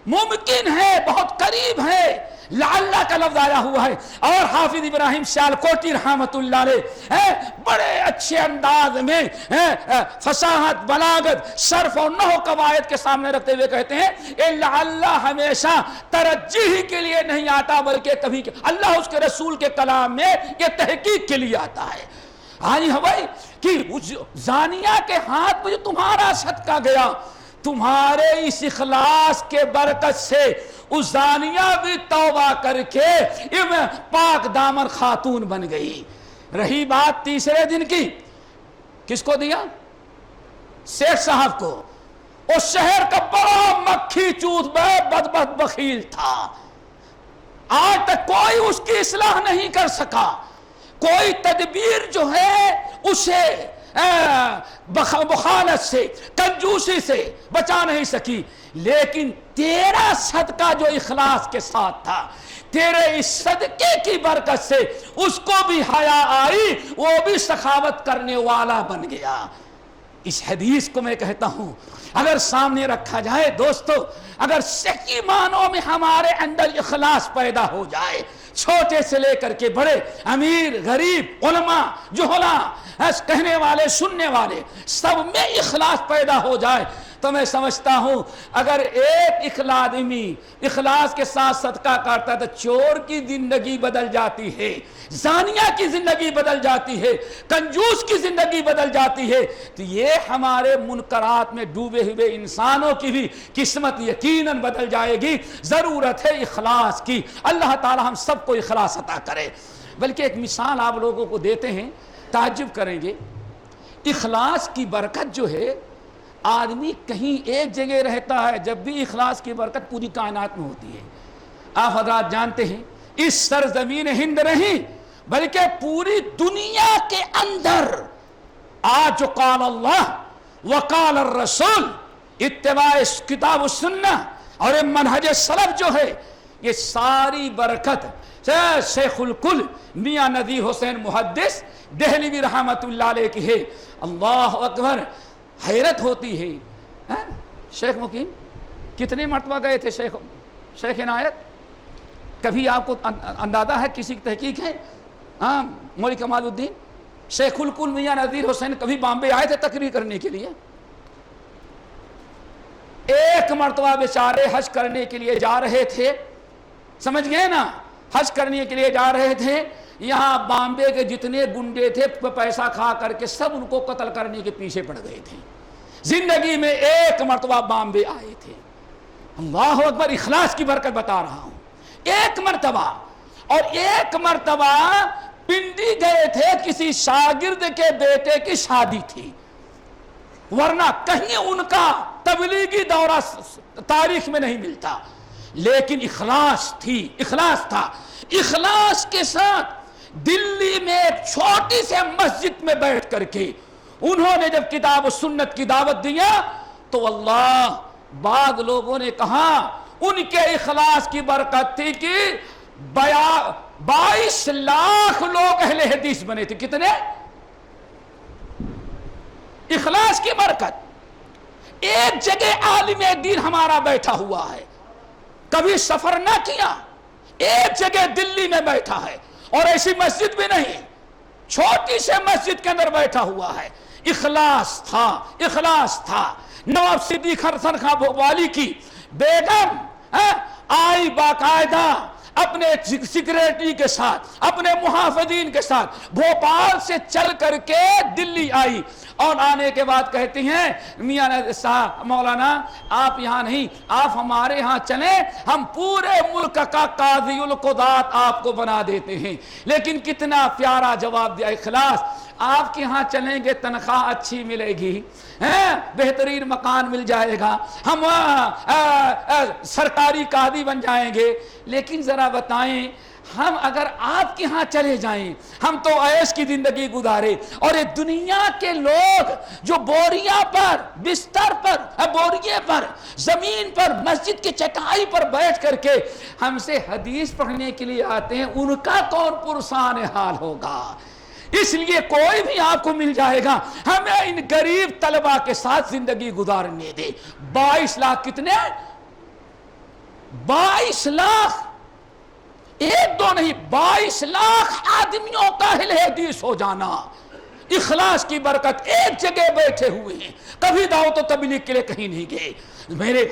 ممکن ہے بہت قریب ہے لعلہ کا لفظ آیا ہوا ہے، اور حافظ ابراہیم سیالکوٹی رحمت اللہ علیہ بڑے اچھے انداز میں فصاحت، بلاغت، صرف اور نحو قواعد کے سامنے رکھتے ہوئے کہتے ہیں اے لعلہ ہمیشہ ترجیح کے لیے نہیں آتا، بلکہ کبھی اللہ اس کے رسول کے کلام میں یہ تحقیق کے لیے آتا ہے۔ آئی ہوائی کہ زانیہ کے ہاتھ میں جو تمہارا صدقہ گیا، تمہارے اس اخلاص کے برکت سے اس زانیہ بھی توبہ کر کے پاک دامن خاتون بن گئی۔ رہی بات تیسرے دن کی، کس کو دیا؟ شیخ صاحب کو۔ اس شہر کا بڑا مکھی چوت بدبخت بخیل تھا، آج تک کوئی اس کی اصلاح نہیں کر سکا، کوئی تدبیر جو ہے اسے بخالت سے، کنجوسی سے بچا نہیں سکی۔ لیکن تیرا صدقہ جو اخلاص کے ساتھ تھا، تیرے اس صدقے کی برکت سے اس کو بھی حیا آئی، وہ بھی سخاوت کرنے والا بن گیا۔ اس حدیث کو میں کہتا ہوں اگر سامنے رکھا جائے دوستو، اگر صحیح معنوں میں ہمارے اندر اخلاص پیدا ہو جائے، چھوٹے سے لے کر کے بڑے، امیر غریب، علماء جہلاء، کہنے والے سننے والے، سب میں اخلاص پیدا ہو جائے تو میں سمجھتا ہوں اگر ایک آدمی اخلاص کے ساتھ صدقہ کرتا ہے تو چور کی زندگی بدل جاتی ہے، زانیہ کی زندگی بدل جاتی ہے، کنجوس کی زندگی بدل جاتی ہے، تو یہ ہمارے منکرات میں ڈوبے ہوئے انسانوں کی بھی قسمت یقیناً بدل جائے گی۔ ضرورت ہے اخلاص کی، اللہ تعالی ہم سب کو اخلاص عطا کرے۔ بلکہ ایک مثال آپ لوگوں کو دیتے ہیں، تعجب کریں گے، اخلاص کی برکت جو ہے، آدمی کہیں ایک جگہ رہتا ہے، جب بھی اخلاص کی برکت پوری کائنات میں ہوتی ہے۔ آپ حضرات جانتے ہیں اس سرزمین ہند نہیں بلکہ پوری دنیا کے اندر آج جو قال اللہ وقال الرسول، اتباع کتاب و سنہ اور منہج سلف جو ہے، یہ ساری برکت شیخ الکل میاں نذیر حسین محدث دہلوی رحمت اللہ علیہ کی ہے۔ اللہ اکبر، حیرت ہوتی ہے۔ شیخ مقیم کتنے مرتبہ گئے تھے شیخ عنایت؟ کبھی آپ کو اندازہ ہے، کسی کی تحقیق ہے؟ مولوی کمال الدین شیخ الکل میاں نذیر حسین کبھی بامبے آئے تھے تقریر کرنے کے لیے؟ ایک مرتبہ بیچارے حج کرنے کے لیے جا رہے تھے، سمجھ گئے نا، حج کرنے کے لیے جا رہے تھے، یہاں بامبے کے جتنے گنڈے تھے پیسہ کھا کر کے سب ان کو قتل کرنے کے پیچھے پڑ گئے تھے۔ زندگی میں ایک مرتبہ بامبے آئے تھے۔ اللہ اکبر، اخلاص کی برکت بتا رہا ہوں، ایک مرتبہ۔ اور ایک مرتبہ پنڈی گئے تھے، کسی شاگرد کے بیٹے کی شادی تھی، ورنہ کہیں ان کا تبلیغی دورہ تاریخ میں نہیں ملتا۔ لیکن اخلاص تھی، اخلاص تھا۔ اخلاص کے ساتھ دلی میں ایک چھوٹی سے مسجد میں بیٹھ کر کے انہوں نے جب کتاب و سنت کی دعوت دیا تو اللہ، بعض لوگوں نے کہا ان کے اخلاص کی برکت تھی کہ 22 لاکھ لوگ اہل حدیث بنے تھے۔ کتنے؟ اخلاص کی برکت۔ ایک جگہ عالم دین ہمارا بیٹھا ہوا ہے، کبھی سفر نہ کیا، ایک جگہ دلی میں بیٹھا ہے، اور ایسی مسجد بھی نہیں، چھوٹی سے مسجد کے اندر بیٹھا ہوا ہے۔ اخلاص تھا، اخلاص تھا۔ نواب صدیق حسن خان بھوپالی کی بیگم آئی باقاعدہ اپنے سیکریٹری کے ساتھ، اپنے محافظین کے ساتھ بھوپال سے چل کر کے دلی آئی، اور آنے کے بعد کہتی ہیں میاں صاحب، مولانا آپ یہاں نہیں، آپ ہمارے ہاں چلیں، ہم پورے ملک کا قاضی القضات آپ کو بنا دیتے ہیں۔ لیکن کتنا پیارا جواب دیا، اخلاص۔ آپ کے ہاں چلیں گے تنخواہ اچھی ملے گی، بہترین مکان مل جائے گا، ہم سرکاری قاضی بن جائیں گے، لیکن ذرا بتائیں ہم اگر آپ کے ہاں چلے جائیں، ہم تو عیش کی زندگی گزارے، اور یہ دنیا کے لوگ جو بوریاں پر، بستر پر، بوریے پر، زمین پر، مسجد کی چٹائی پر بیٹھ کر کے ہم سے حدیث پڑھنے کے لیے آتے ہیں، ان کا کون پرسان حال ہوگا؟ اس لیے کوئی بھی آپ کو مل جائے گا، ہمیں ان غریب طلبہ کے ساتھ زندگی گزارنے دے۔ 22 لاکھ کتنے؟ 22 لاکھ ایک دو نہیں 22 لاکھ آدمیوں کا اہل حدیث ہو جانا، اخلاص کی برکت، ایک جگہ بیٹھے ہوئے ہیں، کبھی دعوت و تبلیغ کے لیے کہیں نہیں گئے۔ میرے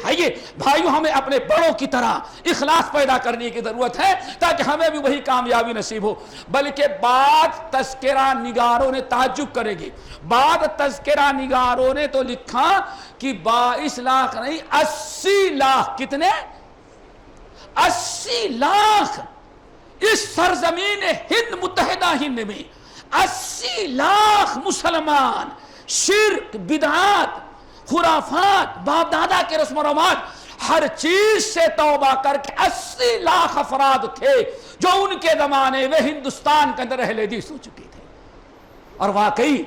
بھائیوں ہمیں اپنے بڑوں کی طرح اخلاص پیدا کرنے کی ضرورت ہے تاکہ ہمیں بھی وہی کامیابی نصیب ہو۔ بلکہ بعض تذکرہ نگاروں نے تعجب کرے گی، بعض تذکرہ نگاروں نے تو لکھا کہ 22 لاکھ نہیں 80 لاکھ، کتنے؟ 80 لاکھ اس سرزمین ہند متحدہ ہند میں 80 لاکھ مسلمان شرک، بدعات، خرافات، باپ دادا کے رسم و رواج، ہر چیز سے توبہ کر کے 80 لاکھ افراد تھے جو ان کے زمانے میں ہندوستان کے اندر اہل حدیث ہو چکے تھے۔ اور واقعی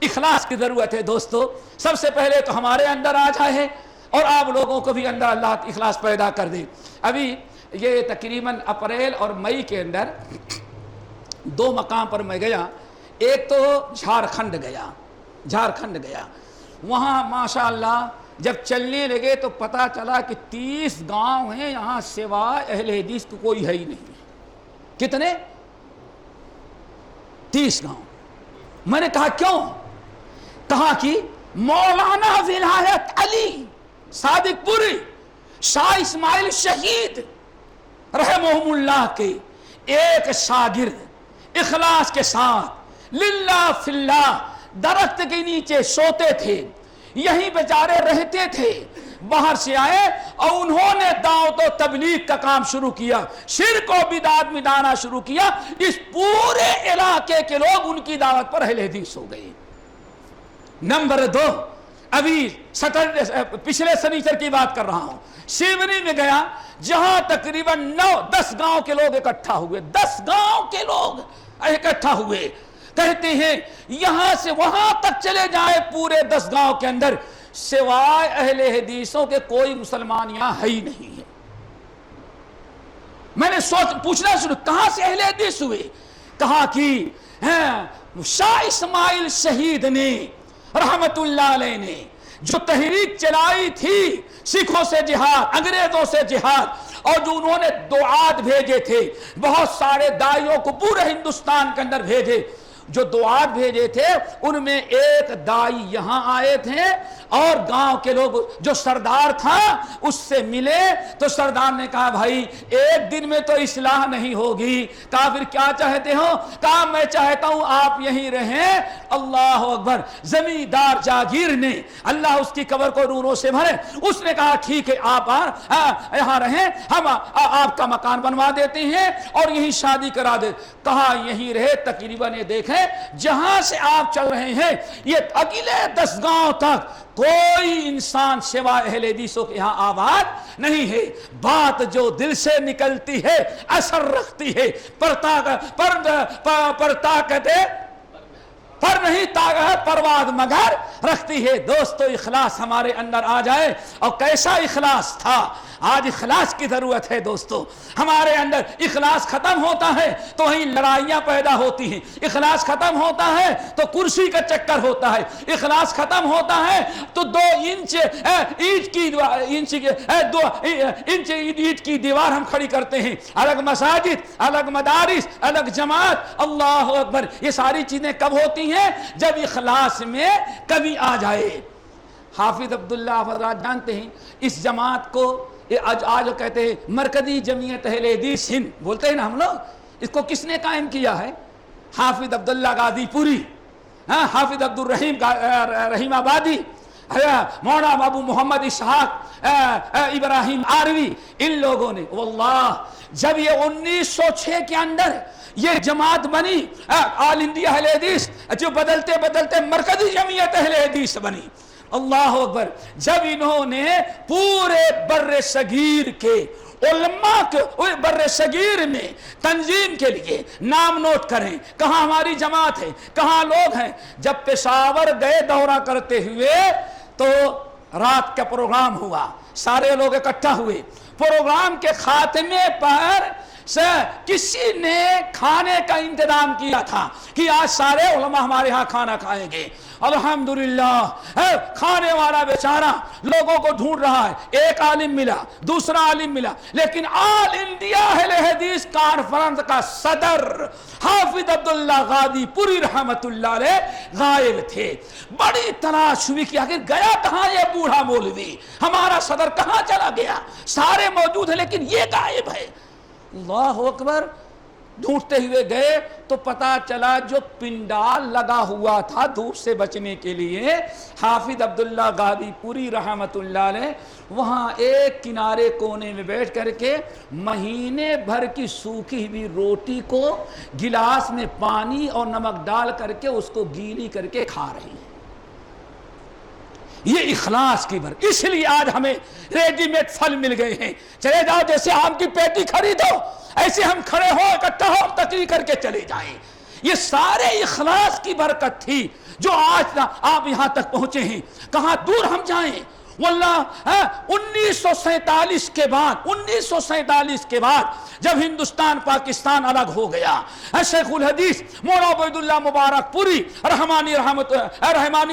اخلاص کی ضرورت ہے دوستو، سب سے پہلے تو ہمارے اندر آ جائے اور آپ لوگوں کو بھی اندر اللہ اخلاص پیدا کر دے۔ ابھی یہ تقریباً اپریل اور مئی کے اندر 2 مقام پر میں گیا، ایک تو جھارکھنڈ گیا، وہاں ماشاءاللہ جب چلنے لگے تو پتا چلا کہ 30 گاؤں ہیں، یہاں سوائے اہل حدیث کو کوئی ہے ہی نہیں۔ کتنے؟ 30 گاؤں۔ میں نے کہا کیوں؟ کہا کہ مولانا ولایت علی صادق پوری، شاہ اسماعیل شہید رحمہم اللہ کے ایک شاگرد اخلاص کے ساتھ للہ فی اللہ درخت کے نیچے سوتے تھے، یہیں بیچارے رہتے تھے، باہر سے آئے اور انہوں نے دعوت و تبلیغ کا کام شروع کیا، شرک و بدعت مٹانا شروع کیا، اس پورے علاقے کے لوگ ان کی دعوت پر اہل حدیث ہو گئے۔ نمبر 2، ابھی پچھلے سنیچر کی بات کر رہا ہوں، سیونی میں گیا جہاں تقریباً 9-10 گاؤں کے لوگ اکٹھا ہوئے، 10 گاؤں کے لوگ اکٹھا ہوئے، کہتے ہیں یہاں سے وہاں تک چلے جائے پورے 10 گاؤں کے اندر سوائے اہل حدیثوں کے کوئی مسلمان یہاں ہے ہی نہیں ہے۔ میں نے پوچھنا شروع، کہاں سے اہل حدیث ہوئے؟ کہا کہ شاہ اسماعیل شہید نے رحمت اللہ علیہ نے جو تحریک چلائی تھی سکھوں سے جہاد، انگریزوں سے جہاد، اور جو انہوں نے دعات بھیجے تھے، بہت سارے داعیوں کو پورے ہندوستان کے اندر بھیجے، جو دعات بھیجے تھے ان میں ایک دائی یہاں آئے تھے اور گاؤں کے لوگ، جو سردار تھا اس سے ملے تو سردار نے کہا بھائی ایک دن میں تو اصلاح نہیں ہوگی۔ کہا پھر کیا چاہتے ہو؟ کہا میں چاہتا ہوں آپ یہیں رہیں۔ اللہ اکبر، زمیندار جاگیر نے، اللہ اس کی قبر کو نوروں سے بھرے، اس نے کہا ٹھیک ہے آپ یہاں رہیں، ہم آپ کا مکان بنوا دیتے ہیں اور یہیں شادی کرا دے۔ کہا یہیں رہے، تقریباً یہ دیکھیں جہاں سے آپ چل رہے ہیں یہ اگلے 10 گاؤں تک کوئی انسان سوائے اہل حدیثوں کے یہاں آباد نہیں ہے۔ بات جو دل سے نکلتی ہے اثر رکھتی ہے، پر نہیں طاقت پرواز مگر رکھتی ہے۔ دوستو اخلاص ہمارے اندر آ جائے، اور کیسا اخلاص تھا، آج اخلاص کی ضرورت ہے دوستو۔ ہمارے اندر اخلاص ختم ہوتا ہے تو وہیں لڑائیاں پیدا ہوتی ہیں، اخلاص ختم ہوتا ہے تو کرسی کا چکر ہوتا ہے، اخلاص ختم ہوتا ہے تو 2 انچ اینٹ کی دیوار ہم کھڑی کرتے ہیں، الگ مساجد، الگ مدارس، الگ جماعت۔ اللہ اکبر، یہ ساری چیزیں کب ہوتی ہیں؟ جب اخلاص میں کمی آ جائے۔ حافظ عبداللہ حضرات جانتے ہیں اس جماعت کو آج کہتے ہیں مرکزی جمعیت اہل حدیث ہند، بولتے ہیں نا ہم لوگ، اس کو کس نے قائم کیا ہے؟ حافظ عبداللہ غازی پوری، حافظ عبد الرحیم رحیم آبادی، مولانا ابو محمد اسحاق ابراہیم آروی، ان لوگوں نے۔ واللہ جب یہ 1906 کے اندر یہ جماعت بنی آل انڈیا اہل حدیث، جو بدلتے بدلتے مرکزی جمعیت اہل حدیث بنی، اللہ اکبر، جب انہوں نے پورے بر صغیر کے علماء کے بر صغیر میں تنظیم کے لیے نام نوٹ کریں، کہاں ہماری جماعت ہے، کہاں لوگ ہیں، جب پشاور گئے دورہ کرتے ہوئے تو رات کا پروگرام ہوا، سارے لوگ اکٹھا ہوئے، پروگرام کے خاتمے پر کسی نے کھانے کا انتظام کیا تھا کہ آج سارے علماء ہمارے ہاں کھانا کھائیں گے. الحمدللہ کھانے والا بیچارہ لوگوں کو ڈھونڈ رہا ہے. ایک عالم ملا, دوسرا عالم ملا, لیکن آل انڈیا اہل حدیث کانفرنس کا صدر حافظ عبداللہ غادی پوری رحمت اللہ علیہ غائب تھے. بڑی تلاش ہوئی کہ آخر گیا کہاں یہ بوڑھا مولوی, ہمارا صدر کہاں چلا گیا؟ سارے موجود ہیں لیکن یہ غائب ہے. اللہ اکبر. ڈھونڈتے ہوئے گئے تو پتا چلا جو پنڈال لگا ہوا تھا دھوپ سے بچنے کے لیے, حافظ عبداللہ غادی پوری رحمت اللہ علیہ وہاں ایک کنارے کونے میں بیٹھ کر کے مہینے بھر کی سوکھی ہوئی روٹی کو گلاس میں پانی اور نمک ڈال کر کے اس کو گیلی کر کے کھا رہی ہیں. یہ اخلاص کی برکت. اس لیے آج ہمیں ریڈی میڈ پھل مل گئے ہیں. چلے جاؤ, جیسے آم کی پیٹی خریدو ایسے ہم کھڑے ہو اکٹھا ہو تقریر کر کے چلے جائیں. یہ سارے اخلاص کی برکت تھی جو آج آپ یہاں تک پہنچے ہیں. کہاں دور ہم جائیں. واللہ 1947 کے بعد جب ہندوستان پاکستان الگ ہو گیا, شیخ الحدیث مولانا عبید اللہ مبارک پوری رحمانی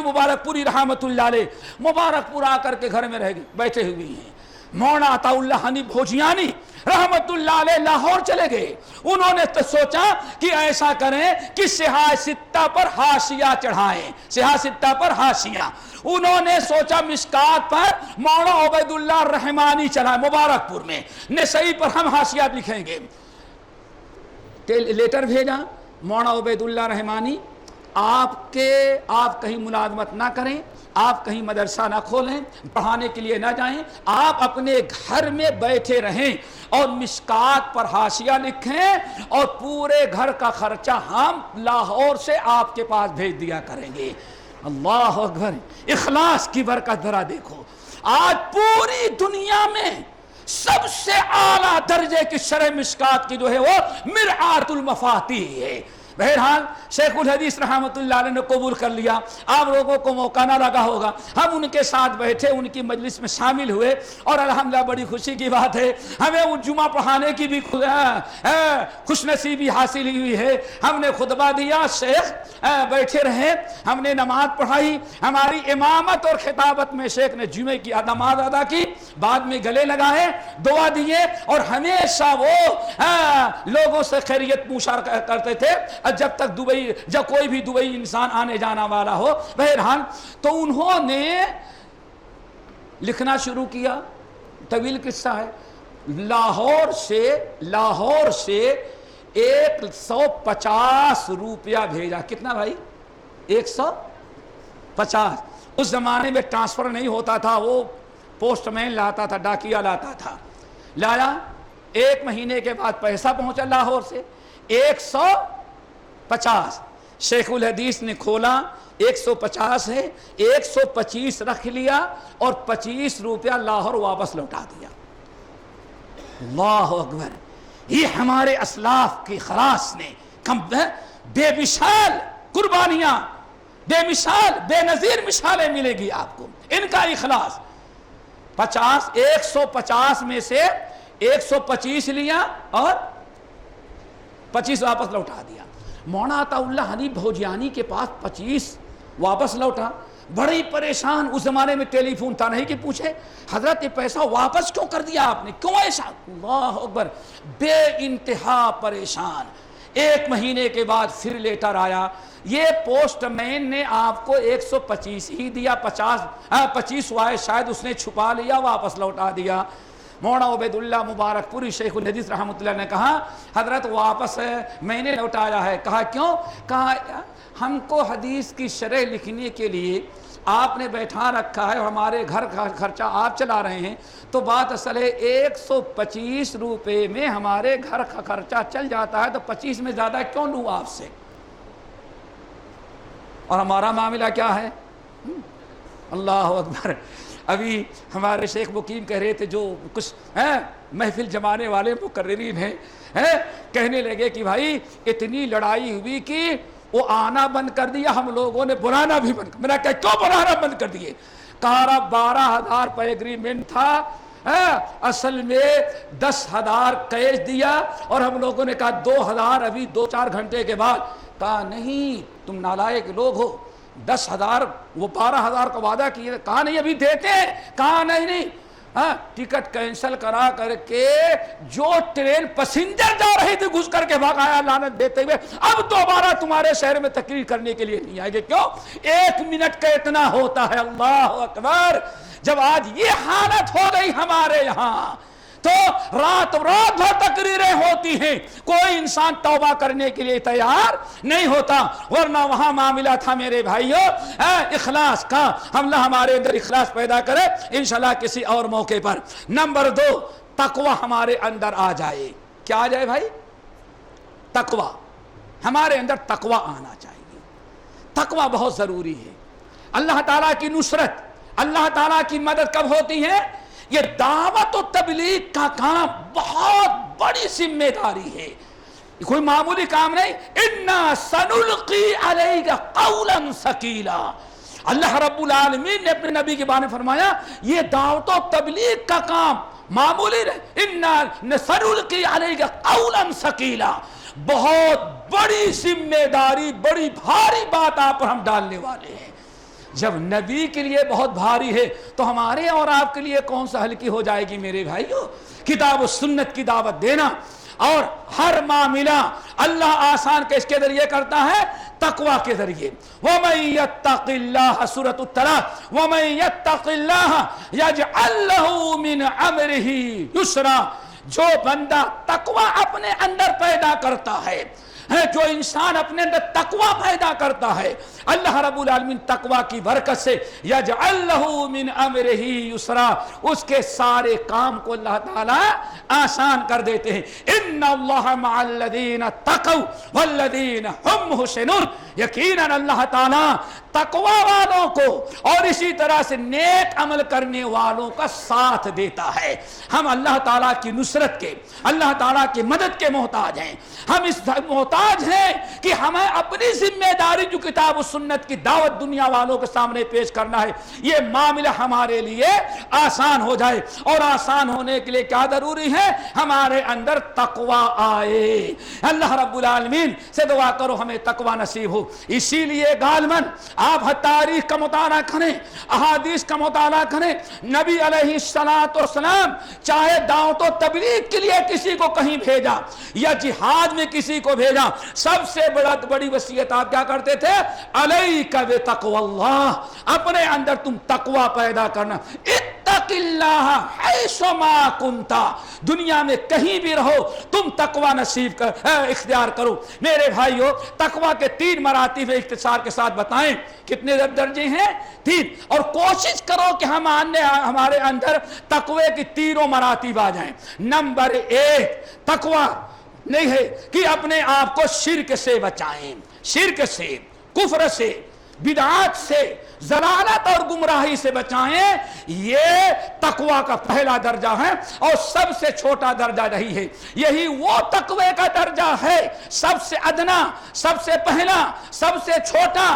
مبارک پوری رحمت اللہ علیہ مبارک پور آ کر کے گھر میں بیٹھے ہوئے ہیں. مولانا عطا اللہ حنیف بھوجیانی رحمت اللہ علیہ لاہور چلے گئے. انہوں نے تو سوچا کہ ایسا کریں کہ سیاہ ستہ پر حاشیہ چڑھائیں, سیاہ ستہ پر حاشیہ. انہوں نے سوچا مشکات پر مولانا عبید اللہ رحمانی چڑھائیں مبارک پور میں, نسائی پر ہم حاشیہ لکھیں گے. لیٹر بھیجا مولانا عبید اللہ رحمانی, آپ کہیں ملازمت نہ کریں, آپ کہیں مدرسہ نہ کھولیں, پڑھانے کے لیے نہ جائیں, آپ اپنے گھر میں بیٹھے رہیں اور مشکات پر حاشیہ لکھیں اور پورے گھر کا خرچہ ہم لاہور سے آپ کے پاس بھیج دیا کریں گے. اللہ اکبر. اخلاص کی برکت ذرا دیکھو. آج پوری دنیا میں سب سے اعلیٰ درجے کی شرح مشکات کی جو ہے وہ مرآت المفاتیح ہے. بہرحال شیخ الحدیث رحمت اللہ علیہ نے قبول کر لیا. آپ لوگوں کو موقع نہ لگا ہوگا, ہم ان کے ساتھ بیٹھے, ان کی مجلس میں شامل ہوئے اور الحمدللہ بڑی خوشی کی بات ہے ہمیں وہ جمعہ پڑھانے کی بھی خوش نصیبی حاصل ہوئی ہے. ہم نے خطبہ دیا, شیخ بیٹھے رہے, ہم نے نماز پڑھائی. ہماری امامت اور خطابت میں شیخ نے جمعے کی نماز ادا کی, بعد میں گلے لگائے, دعا دیے اور ہمیشہ وہ لوگوں سے خیریت پوچھا کرتے تھے جب کوئی بھی دبئی انسان آنے جانا والا ہو. بہرحال تو انہوں نے لکھنا شروع کیا. طویل قصہ ہے. لاہور سے 150 روپیہ بھیجا. کتنا بھائی؟ 150. اس زمانے میں ٹرانسفر نہیں ہوتا تھا, وہ پوسٹ مین لاتا تھا, ڈاکیا لاتا تھا. لایا, 1 مہینے کے بعد پیسہ پہنچا لاہور سے 150. شیخ الحدیث نے کھولا, 150 ہے, 125 رکھ لیا اور 25 روپیہ لاہور واپس لوٹا دیا. اللہ اکبر. یہ ہمارے اسلاف کی خلاص نے بے مثال قربانیاں, بے مثال بے نظیر مثالیں ملے گی آپ کو. ان کا اخلاص 150 میں سے 125 لیا اور 25 واپس لوٹا دیا. مولانا عطا اللہ حنیف بھوجیانی کے پاس 25 واپس لوٹا. بڑی پریشان. اس زمانے میں ٹیلی فون تھا نہیں کہ پوچھے حضرت یہ پیسہ واپس کیوں کر دیا آپ نے, کیوں ایسا؟ اللہ اکبر. بے انتہا پریشان. 1 مہینے کے بعد پھر لیٹر آیا, یہ پوسٹ مین نے آپ کو 125 ہی دیا, 25 وائے شاید اس نے چھپا لیا, واپس لوٹا دیا. مولانا عبید اللہ مبارک پوری شیخ الحدیث رحمۃ اللہ نے کہا حضرت واپس میں نے لوٹایا ہے. کہا کیوں؟ کہا ہم کو حدیث کی شرح لکھنے کے لیے آپ نے بیٹھا رکھا ہے, ہمارے گھر کا خرچہ آپ چلا رہے ہیں, تو بات اصل ہے 125 روپے میں ہمارے گھر کا خرچہ چل جاتا ہے, تو 25 میں زیادہ کیوں لوں آپ سے؟ اور ہمارا معاملہ کیا ہے؟ اللہ اکبر. ابھی ہمارے شیخ مقیم کہہ رہے تھے, جو کچھ محفل جمانے والے مقررین ہیں, کہنے لگے کہ بھائی اتنی لڑائی ہوئی کہ وہ آنا بند کر دیا, ہم لوگوں نے بلانا بھی بند کر. میں نے کہا کیوں بلانا بند کر دیے؟ کہا 12,000 پہ ایگریمنٹ تھا, اصل میں 10,000 کیش دیا اور ہم لوگوں نے کہا 2,000 ابھی 2-4 گھنٹے کے بعد. کہا نہیں تم نالائق لوگ ہو, 10,000 وہ 12,000 کا وعدہ کیے. کہا نہیں ابھی دیتے ہیں. کہا نہیں. ٹکٹ کینسل کرا کر کے جو ٹرین پیسنجر جا رہی تھی گھس کر کے بھگایا لعنت دیتے ہوئے. اب دوبارہ تمہارے شہر میں تقریر کرنے کے لیے نہیں آئے گے. کیوں؟ 1 منٹ کا اتنا ہوتا ہے. اللہ اکبر. جب آج یہ حالت ہو گئی ہمارے یہاں تو رات بھر تقریریں ہوتی ہیں, کوئی انسان توبہ کرنے کے لیے تیار نہیں ہوتا. ورنہ وہاں معاملہ تھا میرے بھائیوں اخلاص کا. اللہ ہمارے اندر اخلاص پیدا کرے انشاءاللہ کسی اور موقع پر. نمبر 2, تقوی ہمارے اندر آ جائے. کیا آ جائے بھائی؟ تقوی. ہمارے اندر تقوی آنا چاہیے. تقوی بہت ضروری ہے. اللہ تعالیٰ کی نصرت, اللہ تعالیٰ کی مدد کب ہوتی ہے؟ یہ دعوت و تبلیغ کا کام بہت بڑی ذمہ داری ہے, کوئی معمولی کام نہیں. انا سنلقی علیک قولا ثقیلا. اللہ رب العالمین نے اپنے نبی کے بارے میں فرمایا یہ دعوت و تبلیغ کا کام معمولی نہیں. انا سنلقی علیک قولا ثقیلا, بہت بڑی ذمہ داری, بڑی بھاری بات آپ پر ہم ڈالنے والے ہیں. جب نبی کے لیے بہت بھاری ہے تو ہمارے اور آپ کے لیے کون سا ہلکی ہو جائے گی میرے بھائیو؟ کتاب و سنت کی دعوت دینا اور ہر معاملہ اللہ آسان کس کے ذریعے کرتا ہے؟ تقوی کے ذریعے. وَمَن يَتَّقِ اللَّهَ سورۃ الطلاق وَمَن يَتَّقِ اللَّهَ يَجْعَل لَّهُ مِنْ أَمْرِهِ يُسْرًا. جو بندہ تقوی اپنے اندر پیدا کرتا ہے, جو انسان اپنے اندر تقوی پیدا کرتا ہے, اللہ رب العالمین تقوی کی برکت سے یجعل لہ من امرہ یسرا, اس کے سارے کام کو اللہ تعالیٰ آسان کر دیتے ہیں. ان اللہ مع الذین اتقوا والذین هم محسنون. یقیناً اللہ تعالیٰ تقوی والوں کو اور اسی طرح سے نیک عمل کرنے والوں کا ساتھ دیتا ہے. ہم اللہ تعالیٰ کی نصرت کے, اللہ تعالیٰ کی مدد کے محتاج ہیں. ہم اس محتاج ہیں کہ ہمیں اپنی ذمہ داری جو کتاب و سنت کی دعوت دنیا والوں کے سامنے پیش کرنا ہے, یہ معاملہ ہمارے لیے آسان ہو جائے. اور آسان ہونے کے لیے کیا ضروری ہے؟ ہمارے اندر تقوی آئے. اللہ رب العالمین سے دعا کرو ہمیں تقوی نصیب ہو. اسی لیے غالباً آپ تاریخ کا مطالعہ کریں, احادیث کا مطالعہ کریں, نبی علیہ السلام چاہے دعوت و تبلیغ کے لیے کسی کو کہیں بھیجا یا جہاد میں کسی کو بھیجا, سب سے بڑی وصیت آپ کیا کرتے تھے؟ علیک بتقوی اللہ, اپنے اندر تم تقوی پیدا کرنا. اتق اللہ حیث ما کنت, دنیا میں کہیں بھی رہو تم تقوی نصیب اختیار کرو. میرے بھائیو تقوی کے 3 مراتب اختصار کے ساتھ بتائیں. کتنے درجے ہیں؟ 3. اور کوشش کرو کہ ہمارے اندر تقوی کی 3 مراتب آ جائیں. نمبر 1, تقوی نہیں ہے کہ اپنے آپ کو شرک سے بچائیں, شرک سے, کفر سے, بدعات سے, ضلالت اور گمراہی سے بچائیں. یہ تقوی کا پہلا درجہ ہے اور سب سے چھوٹا درجہ نہیں ہے. یہی وہ تقوی کا درجہ ہے, سب سے ادنا, سب سے پہلا, سب سے چھوٹا.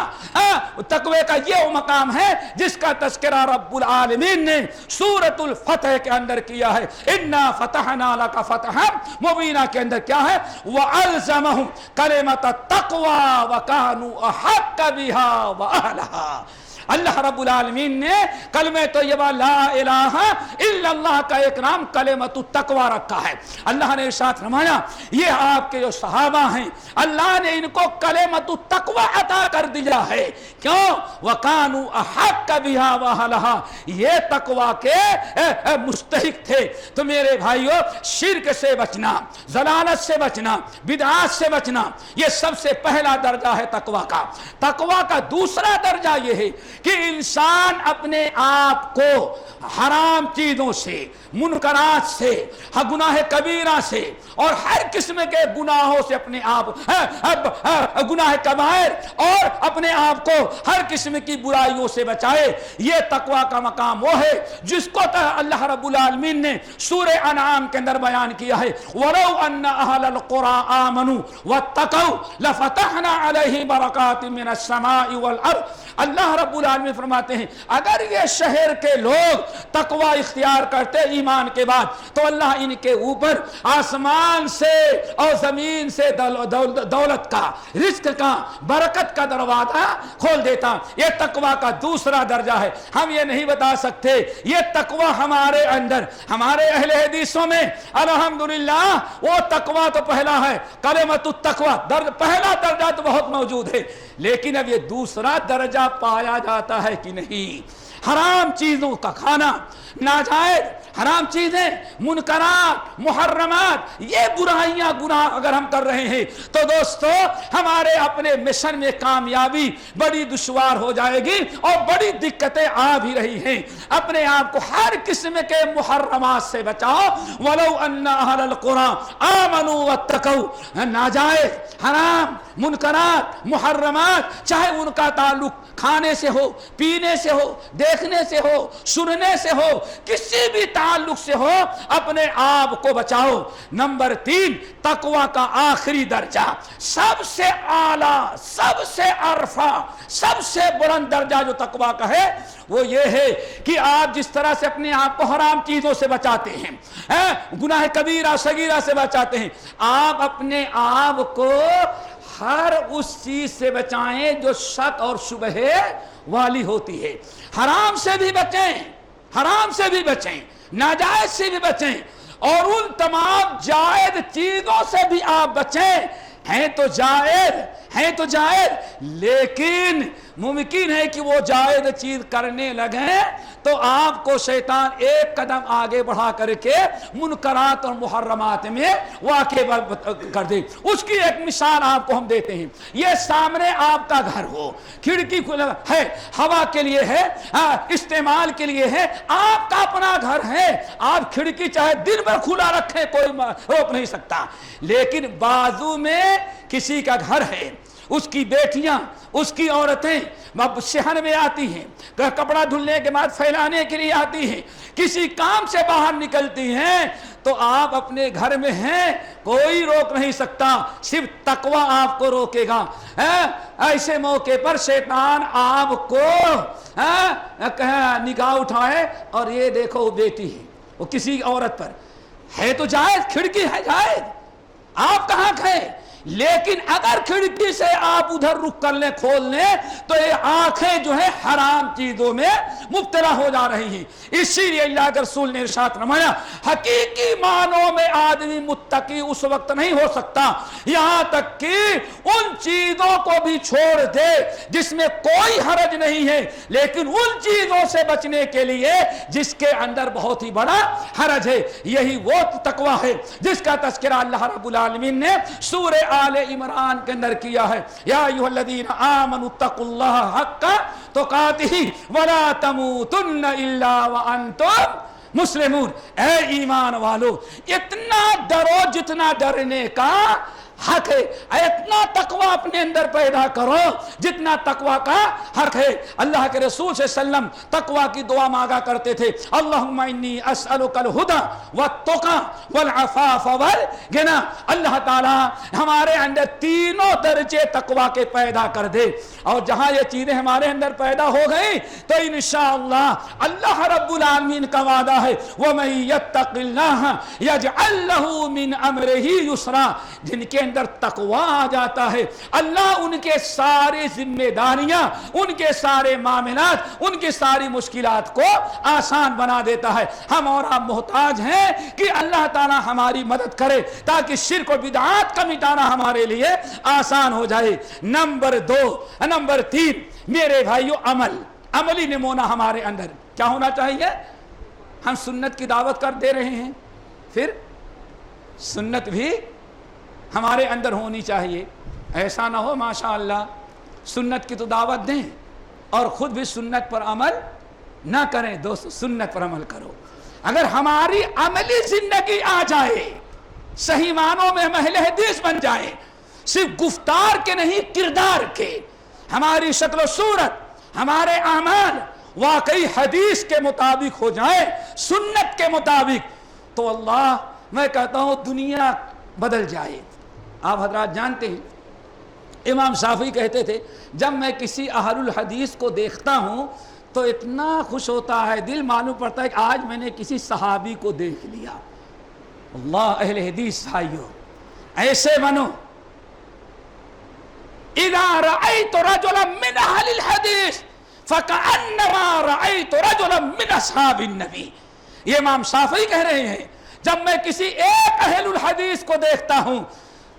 تقوی کا یہ مقام ہے جس کا تذکرہ رب العالمین نے سورۃ الفتح کے اندر کیا ہے. انا فتحنا لک فتحا مبینا کے اندر کیا ہے؟ وَأَلْزَمَهُمْ كَلِمَةَ التَّقْوَى وَكَانُوا أَحَقَّ بِهَا وَأَهْلَهَا. اللہ رب العالمین نے کلمہ طیبہ لا الہ الا اللہ کا ایک نام کلمۃ التقوی رکھا ہے. اللہ نے ارشاد فرمایا یہ آپ کے جو صحابہ ہیں اللہ نے ان کو کلمۃ التقوی عطا کر دیا ہے. کیوں؟ وَكَانُوا أَحَقَّ بِهَا وَأَهْلَهَا, یہ تقوی کے مستحق تھے. تو میرے بھائیو شرک سے بچنا, ضلالت سے بچنا, بدعات سے بچنا, یہ سب سے پہلا درجہ ہے تقوی کا. تقوی کا دوسرا درجہ یہ ہے کہ انسان اپنے آپ کو حرام چیزوں سے, منکرات سے, گناہ کبیرہ سے اور ہر قسم کے گناہوں سے اپنے آپ, گناہ کبائر اور اپنے آپ کو ہر قسم کی برائیوں سے بچائے. یہ تقوی کا مقام وہ ہے جس کو اللہ رب العالمین نے سورہ انعام کے اندر بیان کیا ہے. وَلَوْ أَنَّ أَهْلَ الْقُرَىٰ آمَنُوا وَاتَّقَوْا لَفَتَحْنَا عَلَيْهِمْ بَرَكَاتٍ مِّنَ السَّمَاءِ وَالْأَرْضِ. اللہ رب العالمین فرماتے ہیں اگر یہ شہر کے لوگ تقوی اختیار اختیار کرتے ایمان کے بعد تو اللہ ان کے اوپر آسمان سے اور زمین سے دولت کا، رزق کا، برکت کا دروازہ کھول دیتا۔ یہ تقوی کا دوسرا درجہ ہے۔ ہم یہ نہیں بتا سکتے یہ تقوی ہمارے اندر، ہمارے اہل حدیثوں میں الحمدللہ وہ تقوی تو پہلا ہے، کلمۃ التقوی پہلا درجہ تو بہت موجود ہے، لیکن اب یہ دوسرا درجہ پایا جاتا ہے کہ نہیں۔ حرام چیزوں کا کھانا، ناجائز حرام چیزیں، منکرات، محرمات، یہ برائیاں، گناہ اگر ہم کر رہے ہیں تو دوستو ہمارے اپنے مشن میں کامیابی بڑی دشوار ہو جائے گی اور بڑی دقتیں آ بھی رہی ہیں۔ اپنے آپ کو ہر قسم کے محرمات سے بچاؤ۔ وَلَوْ أَنَّ أَهْلَ الْقُرَىٰ آمَنُوا وَاتَّقَوْا، ناجائز، حرام، منکرات، محرمات، چاہے ان کا تعلق کھانے سے ہو، پینے سے ہو، دیکھنے سے ہو، سننے سے ہو، کسی بھی تعلق سے ہو، اپنے آپ کو بچاؤ۔ نمبر 3 تقوی کا آخری درجہ، سب سے اعلیٰ، سب سے عرفہ، سب سے بلند درجہ جو تقوی کا ہے وہ یہ ہے کہ آپ جس طرح سے اپنے آپ کو حرام چیزوں سے بچاتے ہیں، گناہ کبیرہ صغیرہ سے بچاتے ہیں، آپ اپنے آپ کو ہر اس چیز سے بچائیں جو شک اور شبہ والی ہوتی ہے۔ حرام سے بھی بچیں، حرام سے بھی بچیں، ناجائز سے بھی بچیں، اور ان تمام جائز چیزوں سے بھی آپ بچیں۔ ہیں تو جائز، ہیں تو جائز، لیکن ممکن ہے کہ وہ جائز چیز کرنے لگیں تو آپ کو شیطان ایک قدم آگے بڑھا کر کے منکرات اور محرمات میں واقع کر دے۔ اس کی ایک مثال آپ کو ہم دیتے ہیں۔ یہ سامنے آپ کا گھر ہو، کھڑکی ہے، ہوا کے لیے ہے، استعمال کے لیے ہے، آپ کا اپنا گھر ہے، آپ کھڑکی چاہے دن بھر کھلا رکھیں کوئی روک نہیں سکتا، لیکن بازو میں کسی کا گھر ہے، اس کی بیٹیاں، اس کی عورتیں صحن میں آتی ہیں، کپڑا دھلنے کے بعد پھیلانے کے لیے آتی ہیں، کسی کام سے باہر نکلتی ہیں، تو آپ اپنے گھر میں ہیں، کوئی روک نہیں سکتا، صرف تقوی آپ کو روکے گا۔ ایسے موقع پر شیطان آپ کو نگاہ اٹھائے اور یہ دیکھو وہ بیٹی ہے، وہ کسی عورت پر ہے تو جائز، کھڑکی ہے جائز، آپ کہاں کھائیں، لیکن اگر کھڑکی سے آپ ادھر رک کر لیں، کھول لیں، تو یہ آنکھیں جو ہے حرام چیزوں میں مبتلا ہو جا رہی ہیں۔ اسی لیے اللہ کے رسول نے ارشاد فرمایا حقیقی معنوں میں آدمی متقی اس وقت نہیں ہو سکتا یہاں تک کہ ان چیزوں کو بھی چھوڑ دے جس میں کوئی حرج نہیں ہے، لیکن ان چیزوں سے بچنے کے لیے جس کے اندر بہت ہی بڑا حرج ہے۔ یہی وہ تقوی ہے جس کا تذکرہ اللہ رب العالمین نے سورہ آل عمران کے اندر کیا ہے۔ یا ایھا الذین آمنوا اتقوا اللہ حق تقاتہ ولا تموتن الا وانتم مسلمون۔ اے ایمان والو، اتنا ڈرو جتنا ڈرنے کا حق ہے، اتنا تقوی اپنے اندر پیدا کرو جتنا تقوی کا حق ہے۔ اللہ کے رسول صلی اللہ علیہ وسلم تقوی کی دعا مانگا کرتے تھے، اللہم انی اسألک الہدی والتقی والعفاف والغنی۔ اللہ تعالی ہمارے اندر تینوں درجے تقوی کے پیدا کر دے، اور جہاں یہ چیزیں ہمارے اندر پیدا ہو گئی تو انشاءاللہ اللہ رب العالمین کا وعدہ ہے وَمَن يَتَّقِ اللَّهَ يَجْعَل لَّهُ مِنْ أَمْرِهِ يُسْرًا۔ جن کے اندر تقوی آ جاتا ہے، اللہ ان کے سارے ذمہ داریاں، ان کے سارے معاملات، ان کی ساری مشکلات کو آسان بنا دیتا ہے۔ ہم اور آپ محتاج ہیں کہ اللہ تعالی ہماری مدد کرے تاکہ شرک و بدعات کا مٹانا ہمارے لیے آسان ہو جائے۔ نمبر 3 میرے بھائیو، عملی نمونہ ہمارے اندر کیا ہونا چاہیے؟ ہم سنت کی دعوت کر دے رہے ہیں، پھر سنت بھی ہمارے اندر ہونی چاہیے۔ ایسا نہ ہو ماشاءاللہ سنت کی تو دعوت دیں اور خود بھی سنت پر عمل نہ کریں۔ دوستو سنت پر عمل کرو۔ اگر ہماری عملی زندگی آ جائے، صحیح معنوں میں ہم اہل حدیث بن جائیں، صرف گفتار کے نہیں کردار کے، ہماری شکل و صورت، ہمارے اعمال واقعی حدیث کے مطابق ہو جائیں، سنت کے مطابق، تو اللہ میں کہتا ہوں دنیا بدل جائے۔ آپ حضرات جانتے ہیں امام شافعی کہتے تھے جب میں کسی اہل الحدیث کو دیکھتا ہوں تو اتنا خوش ہوتا ہے دل، معلوم پڑتا ہے کہ آج میں نے کسی صحابی کو دیکھ لیا۔ اللہ اہل حدیث بھائیو ایسے بنو، اذا رأيت رجلا من اہل الحدیث فکأنما رأيت رجلا من اصحاب النبی۔ یہ امام شافعی کہہ رہے ہیں جب میں کسی ایک اہل الحدیث کو دیکھتا ہوں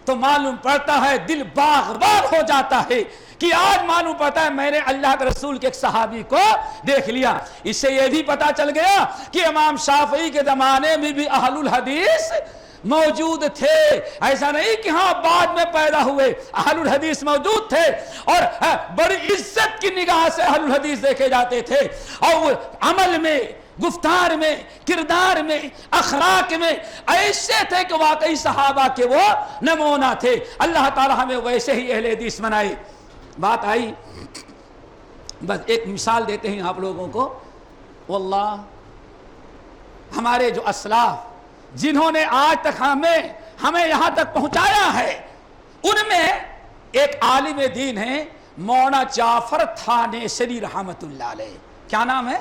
تو معلوم پڑتا ہے دل باغبان ہو جاتا ہے کہ آج معلوم پڑتا ہے میں نے اللہ کے رسول کے ایک صحابی کو دیکھ لیا۔ اس سے یہ بھی پتا چل گیا کہ امام شافعی کے زمانے میں بھی اہل الحدیث موجود تھے، ایسا نہیں کہ ہاں بعد میں پیدا ہوئے، اہل الحدیث موجود تھے اور بڑی عزت کی نگاہ سے اہل الحدیث دیکھے جاتے تھے، اور وہ عمل میں، گفتار میں، کردار میں، اخلاق میں ایسے تھے کہ واقعی صحابہ کے وہ نمونہ تھے۔ اللہ تعالی ہمیں ویسے ہی اہل حدیث بنائے۔ بات آئی، بس ایک مثال دیتے ہیں آپ لوگوں کو۔ واللہ ہمارے جو اسلاف جنہوں نے آج تک ہمیں یہاں تک پہنچایا ہے، ان میں ایک عالم دین ہے مولانا جعفر تھانیسری رحمت اللہ علیہ۔ کیا نام ہے؟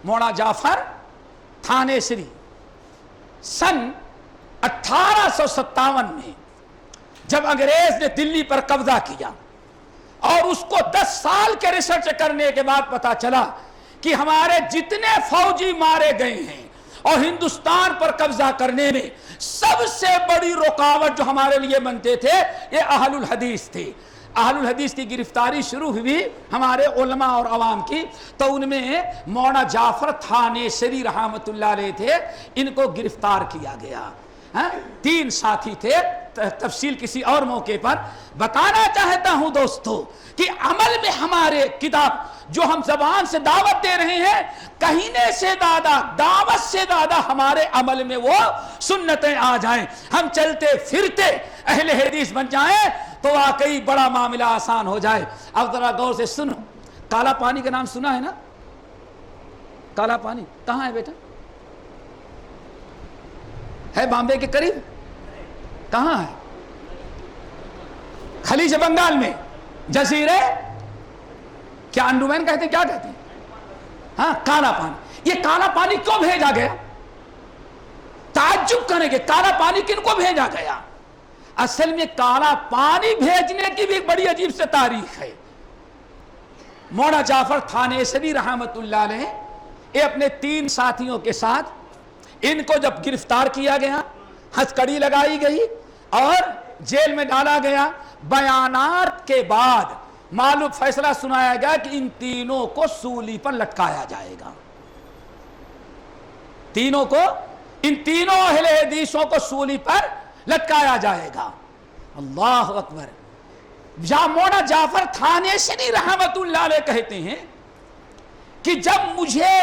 مولانا جعفر تھانیسری۔ سن 1857 میں جب انگریز نے دلی پر قبضہ کیا اور اس کو 10 سال کے ریسرچ کرنے کے بعد پتا چلا کہ ہمارے جتنے فوجی مارے گئے ہیں اور ہندوستان پر قبضہ کرنے میں سب سے بڑی رکاوٹ جو ہمارے لیے بنتے تھے یہ اہل الحدیث تھے۔ اہل الحدیث کی گرفتاری شروع ہوئی ہمارے علماء اور عوام کی، تو ان میں مولانا جعفر تھانیسری رحمت اللہ علیہ تھے، ان کو گرفتار کیا گیا۔ 3 ساتھی تھے، تفصیل کسی اور موقع پر بتانا چاہتا ہوں دوستو کہ عمل میں ہمارے کتاب جو ہم زبان سے دعوت دے رہے ہیں، کہنے سے زیادہ، دعوت سے زیادہ ہمارے عمل میں وہ سنتیں آ جائیں، ہم چلتے پھرتے اہل حدیث بن جائیں تو واقعی بڑا معاملہ آسان ہو جائے۔ اب ذرا غور سے سنو، کالا پانی کا نام سنا ہے نا؟ کالا پانی کہاں ہے بیٹا؟ ہے بامبے کے قریب؟ کہاں ہے؟ خلیج بنگال میں، جزیرے کیا انڈومین کہتے ہیں، کیا کہتے ہیں؟ ہاں، کالا پانی۔ یہ کالا پانی کیوں بھیجا گیا؟ تعجب کریں گے کالا پانی کن کو بھیجا گیا؟ اصل میں کالا پانی بھیجنے کی بھی ایک بڑی عجیب سے تاریخ ہے۔ مولانا جعفر تھانیسری رحمت اللہ علیہ یہ اپنے 3 ساتھیوں کے ساتھ، ان کو جب گرفتار کیا گیا، ہتھکڑی لگائی گئی اور جیل میں ڈالا گیا، بیانات کے بعد معلوم فیصلہ سنایا گیا کہ ان تینوں کو سولی پر لٹکایا جائے گا۔ تینوں کو، ان تینوں اہل حدیثوں کو سولی پر لٹکایا جائے گا۔ اللہ اکبر۔ مولانا جعفر تھانیسری رحمت اللہ علیہ کہتے ہیں کہ جب مجھے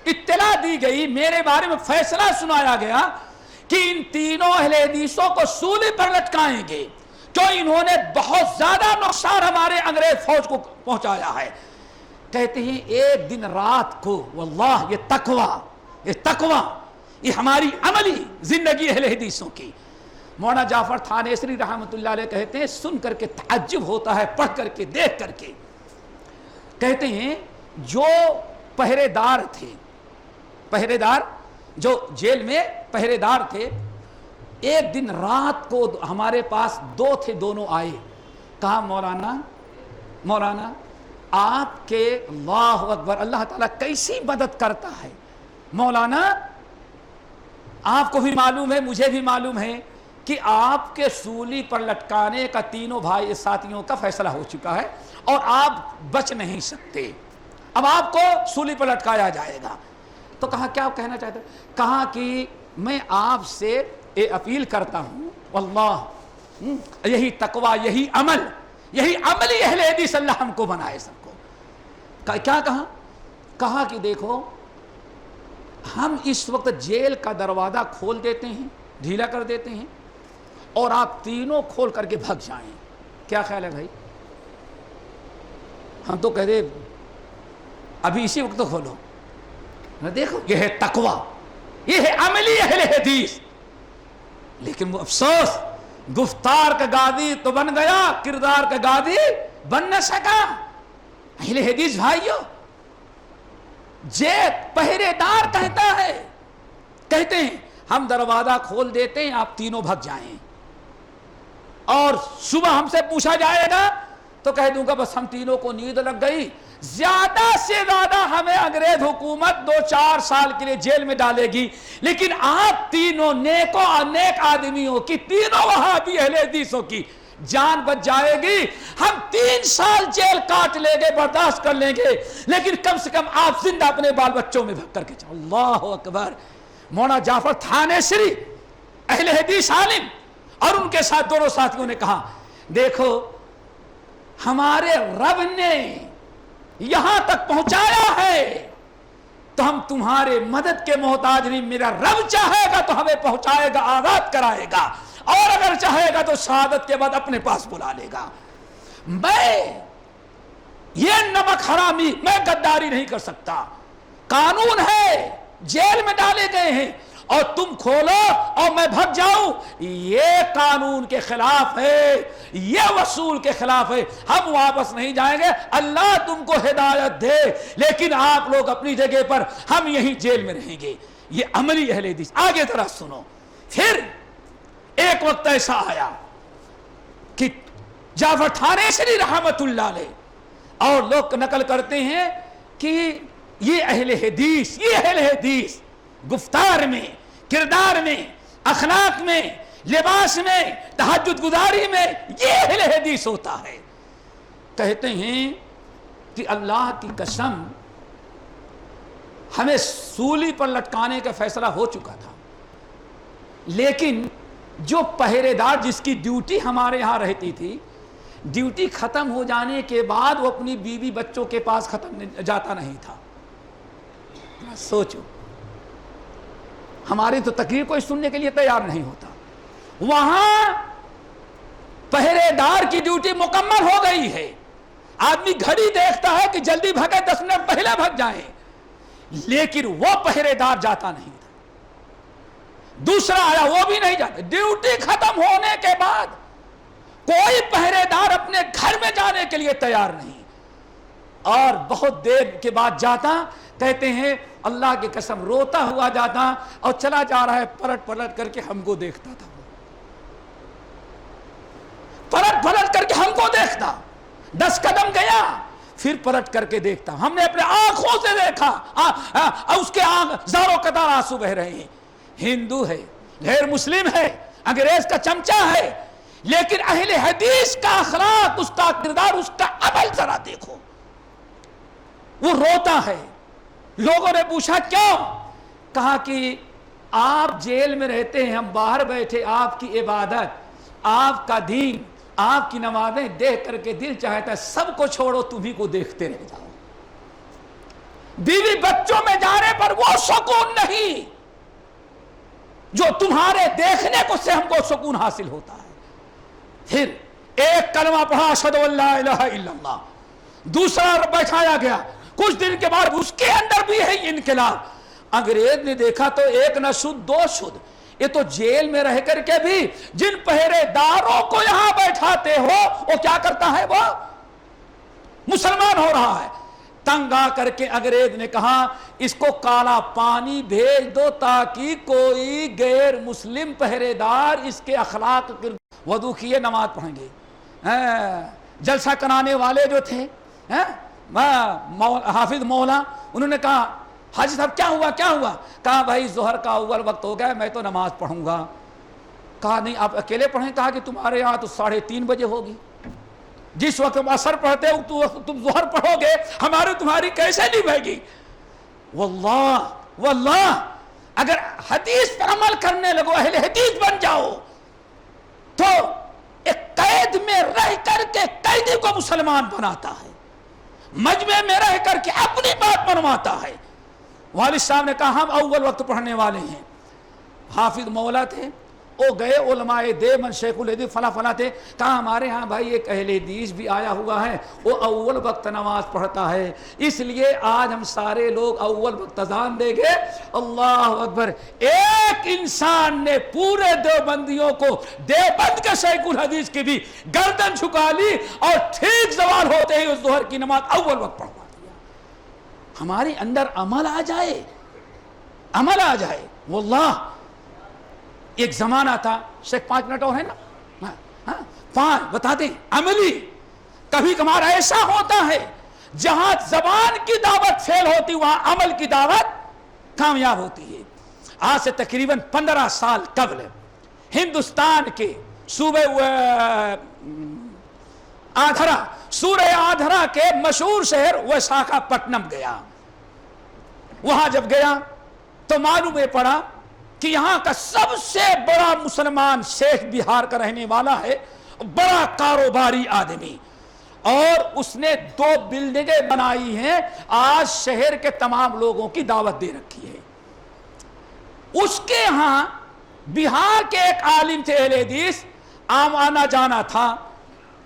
اطلاع دی گئی، میرے بارے میں فیصلہ سنایا گیا کہ ان تینوں اہل حدیثوں کو سولی پر لٹکائیں گے، تو انہوں نے بہت زیادہ نقصان ہمارے انگریز فوج کو پہنچایا ہے۔ کہتے ہیں ایک دن رات کو، واللہ یہ تقوی یہ ہماری عملی زندگی اہل حدیثوں کی۔ مولانا جعفر تھانیسری رحمت اللہ علیہ کہتے ہیں، سن کر کے تعجب ہوتا ہے، پڑھ کر کے، دیکھ کر کے۔ کہتے ہیں جو پہرے دار تھے، پہرے دار جو جیل میں پہرے دار تھے، ایک دن رات کو ہمارے پاس 2 تھے، دونوں آئے، کہا مولانا آپ کے، اللہ اکبر، اللہ تعالیٰ کیسی مدد کرتا ہے مولانا، آپ کو بھی معلوم ہے، مجھے بھی معلوم ہے کہ آپ کے سولی پر لٹکانے کا تینوں بھائی ساتھیوں کا فیصلہ ہو چکا ہے اور آپ بچ نہیں سکتے، اب آپ کو سولی پر لٹکایا جائے گا۔ تو کہا کیا کہنا چاہتے ہیں؟ کہا کہ میں آپ سے یہ اپیل کرتا ہوں، واللہ یہی تقوی، یہی عملی اہل حدیث اللہ ہم کو بنائے سب کو۔ کیا کہا کہ دیکھو ہم اس وقت جیل کا دروازہ کھول دیتے ہیں، ڈھیلا کر دیتے ہیں، اور آپ تینوں کھول کر کے بھگ جائیں، کیا خیال ہے بھائی؟ ہم تو کہہ دے ابھی اسی وقت کھولو۔ دیکھو یہ ہے تقوی، یہ ہے عملی اہل حدیث۔ لیکن وہ افسوس، گفتار کا غازی تو بن گیا، کردار کا غازی بن نہ سکا۔ اہل حدیث بھائیو، پہرے دار کہتے ہیں ہم دروازہ کھول دیتے ہیں، آپ تینوں بھگ جائیں، اور صبح ہم سے پوچھا جائے گا تو کہہ دوں گا بس ہم تینوں کو نیند لگ گئی، زیادہ سے زیادہ ہمیں انگریز حکومت 2-4 سال کے لیے جیل میں ڈالے گی، لیکن آپ تینوں نیک آدمیوں کی، تینوں وہابی اہل حدیثوں کی جان بچ جائے گی۔ ہم 3 سال جیل کاٹ لیں گے، برداشت کر لیں گے، لیکن کم سے کم آپ زندہ اپنے بال بچوں میں بھگ کر کے جاؤ۔ اللہ اکبر۔ مولانا جعفر تھانیسری اہل حدیث عالم اور ان کے ساتھ دونوں ساتھیوں نے کہا دیکھو ہمارے رب نے یہاں تک پہنچایا ہے تو ہم تمہارے مدد کے محتاج نہیں، میرا رب چاہے گا تو ہمیں پہنچائے گا، آزاد کرائے گا، اور اگر چاہے گا تو شہادت کے بعد اپنے پاس بلا لے گا۔ میں یہ نمک حرامی، میں غداری نہیں کر سکتا، قانون ہے، جیل میں ڈالے گئے ہیں اور تم کھولو اور میں بھگ جاؤں، یہ قانون کے خلاف ہے، یہ وصول کے خلاف ہے، ہم واپس نہیں جائیں گے، اللہ تم کو ہدایت دے، لیکن آپ لوگ اپنی جگہ پر، ہم یہیں جیل میں رہیں گے۔ یہ عملی اہل حدیث۔ آگے ذرا سنو، پھر ایک وقت ایسا آیا کہ جعفر تھانیسری رحمت اللہ علیہ اور لوگ نقل کرتے ہیں کہ یہ اہل حدیث گفتار میں، کردار میں، اخلاق میں، لباس میں، تہجد گزاری میں، یہ اہل حدیث ہوتا ہے۔ کہتے ہیں کہ اللہ کی قسم ہمیں سولی پر لٹکانے کا فیصلہ ہو چکا تھا، لیکن جو پہرے دار جس کی ڈیوٹی ہمارے ہاں رہتی تھی، ڈیوٹی ختم ہو جانے کے بعد وہ اپنی بیوی بچوں کے پاس جاتا نہیں تھا۔ سوچو، ہماری تو تقریر کوئی سننے کے لیے تیار نہیں ہوتا، وہاں پہرے دار کی ڈیوٹی مکمل ہو گئی ہے، آدمی گھڑی دیکھتا ہے کہ جلدی بھگے، 10 منٹ پہلے بھگ جائیں، لیکن وہ پہرے دار جاتا نہیں تھا۔ دوسرا آیا، وہ بھی نہیں جاتا۔ ڈیوٹی ختم ہونے کے بعد کوئی پہرے دار اپنے گھر میں جانے کے لیے تیار نہیں، اور بہت دیر کے بعد جاتا، کہتے ہیں اللہ کی قسم روتا ہوا جاتا اور چلا جا رہا ہے، پلٹ کر کے ہم کو دیکھتا تھا، پلٹ کر کے ہم کو دیکھتا، 10 قدم گیا پھر پلٹ کر کے دیکھتا، ہم نے اپنے آنکھوں سے دیکھا، اس کے آنکھ زاروں قطار آنسو بہ رہے ہیں۔ ہندو ہے، غیر مسلم ہے، انگریز کا چمچہ ہے، لیکن اہل حدیث کا اخلاق، اس کا کردار، اس کا عمل ذرا دیکھو، وہ روتا ہے۔ لوگوں نے پوچھا کیوں؟ کہا کہ آپ جیل میں رہتے ہیں، ہم باہر بیٹھے، آپ کی عبادت، آپ کا دین، آپ کی نمازیں دیکھ کر کے دل چاہتا ہے سب کو چھوڑو، تمہیں کو دیکھتے رہ جاؤ۔ بیوی بچوں میں جانے پر وہ سکون نہیں جو تمہارے دیکھنے کو سے ہم کو سکون حاصل ہوتا ہے۔ پھر ایک کلمہ پڑھا، اشہد ان لا الہ الا اللہ، دوسرا بیٹھایا گیا، کچھ دن کے بعد اس کے اندر بھی ہے انقلاب۔ انگریز نے دیکھا تو ایک نہ شد 2 شد، یہ تو جیل میں رہ کر کے بھی جن پہرے داروں کو یہاں بیٹھاتے ہو وہ کیا کرتا ہے، وہ مسلمان ہو رہا ہے۔ تنگ آ کر کے انگریز نے کہا اس کو کالا پانی بھیج دو تاکہ کوئی غیر مسلم پہرے دار اس کے اخلاق، وضو کیے نماز پڑھیں گے۔ جلسہ کرانے والے جو تھے حافظ مولا، انہوں نے کہا حاجی صاحب کیا ہوا؟ کہا بھائی ظہر کا اول وقت ہو گیا، میں تو نماز پڑھوں گا۔ کہا نہیں آپ اکیلے پڑھیں؟ کہا کہ تمہارے یہاں تو 3:30 بجے ہوگی، جس وقت تم عصر پڑھتے ہو تم ظہر پڑھو گے، تمہاری کیسے نہیں بھاگے گی؟ واللہ اگر حدیث پر عمل کرنے لگو، اہل حدیث بن جاؤ، تو ایک قید میں رہ کر کے قیدی کو مسلمان بناتا ہے، مجمع میں رہ کر کے اپنی بات منواتا ہے۔ والد صاحب نے کہا ہم اول وقت پڑھنے والے ہیں۔ حافظ مولا تھے، وہ گئے علماء دیوبند، شیخ الحدیث فلاں تھے، کہا ہمارے ہاں بھائی ایک اہل حدیث بھی آیا ہوا ہے، وہ اول وقت نماز پڑھتا ہے، اس لیے آج ہم سارے لوگ اول وقت اذان دیں گے۔ اللہ اکبر! ایک انسان نے پورے دیوبندیوں کو، دیوبند کے شیخ الحدیث کی بھی گردن جھکا لی اور ٹھیک زوال ہوتے ہی اس ظہر کی نماز اول وقت پڑھوا دیا۔ ہمارے اندر عمل آ جائے، عمل آ جائے. واللہ ایک زمانہ تھا، شیخ 5 منٹ اور ہے نا، 5 بتا دیں. عملی کبھی کبھار ایسا ہوتا ہے جہاں زبان کی دعوت فیل ہوتی وہاں عمل کی دعوت کامیاب ہوتی ہے. آج سے تقریباً 15 سال قبل ہندوستان کے صوبے آدھرا، سورہ آدھرا کے مشہور شہر وشاکھاپٹنم گیا. وہاں جب گیا تو معلوم پڑا کہ یہاں کا سب سے بڑا مسلمان شیخ بہار کا رہنے والا ہے، بڑا کاروباری آدمی، اور اس نے 2 بلڈنگیں بنائی ہیں. آج شہر کے تمام لوگوں کی دعوت دے رکھی ہے. اس کے ہاں بہار کے ایک عالم تھے اہل حدیث، آنا جانا تھا.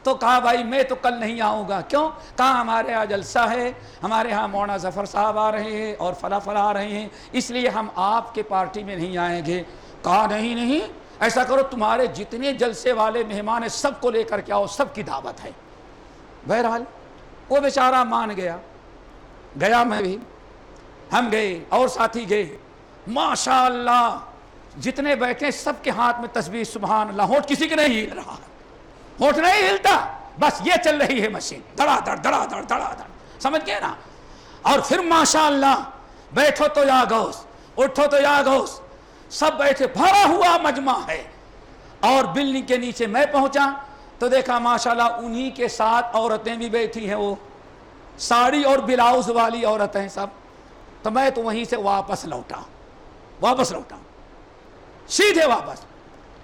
تو کہا بھائی میں تو کل نہیں آؤں گا. کیوں؟ کہا ہمارے ہاں جلسہ ہے، ہمارے ہاں مولانا ظفر صاحب آ رہے ہیں اور فلاں فلاں آ رہے ہیں، اس لیے ہم آپ کے پارٹی میں نہیں آئیں گے. کہا نہیں ایسا کرو، تمہارے جتنے جلسے والے مہمان ہیں سب کو لے کر کے آؤ، سب کی دعوت ہے. بہرحال وہ بیچارہ مان گیا. گیا میں بھی، ہم گئے اور ساتھی گئے. ماشاءاللہ جتنے بیٹھے سب کے ہاتھ میں تسبیح سبحان اللہ. ہونٹ کسی کے نہیں ہل رہا، ہونٹ نہیں ہلتا، بس یہ چل رہی ہے مشین، دڑا دڑ دڑا دڑ دڑا دڑ. سمجھ گئے نا؟ اور پھر ماشاءاللہ بیٹھو تو یا غوث، اٹھو تو یا غوث، سب بیٹھے، بھرا ہوا مجمع ہے. اور بلڈنگ کے نیچے میں پہنچا تو دیکھا ماشاءاللہ انہی کے ساتھ عورتیں بھی بیٹھی ہیں، وہ ساڑی اور بلاؤز والی عورتیں سب. تو میں تو وہیں سے واپس لوٹا سیدھے واپس.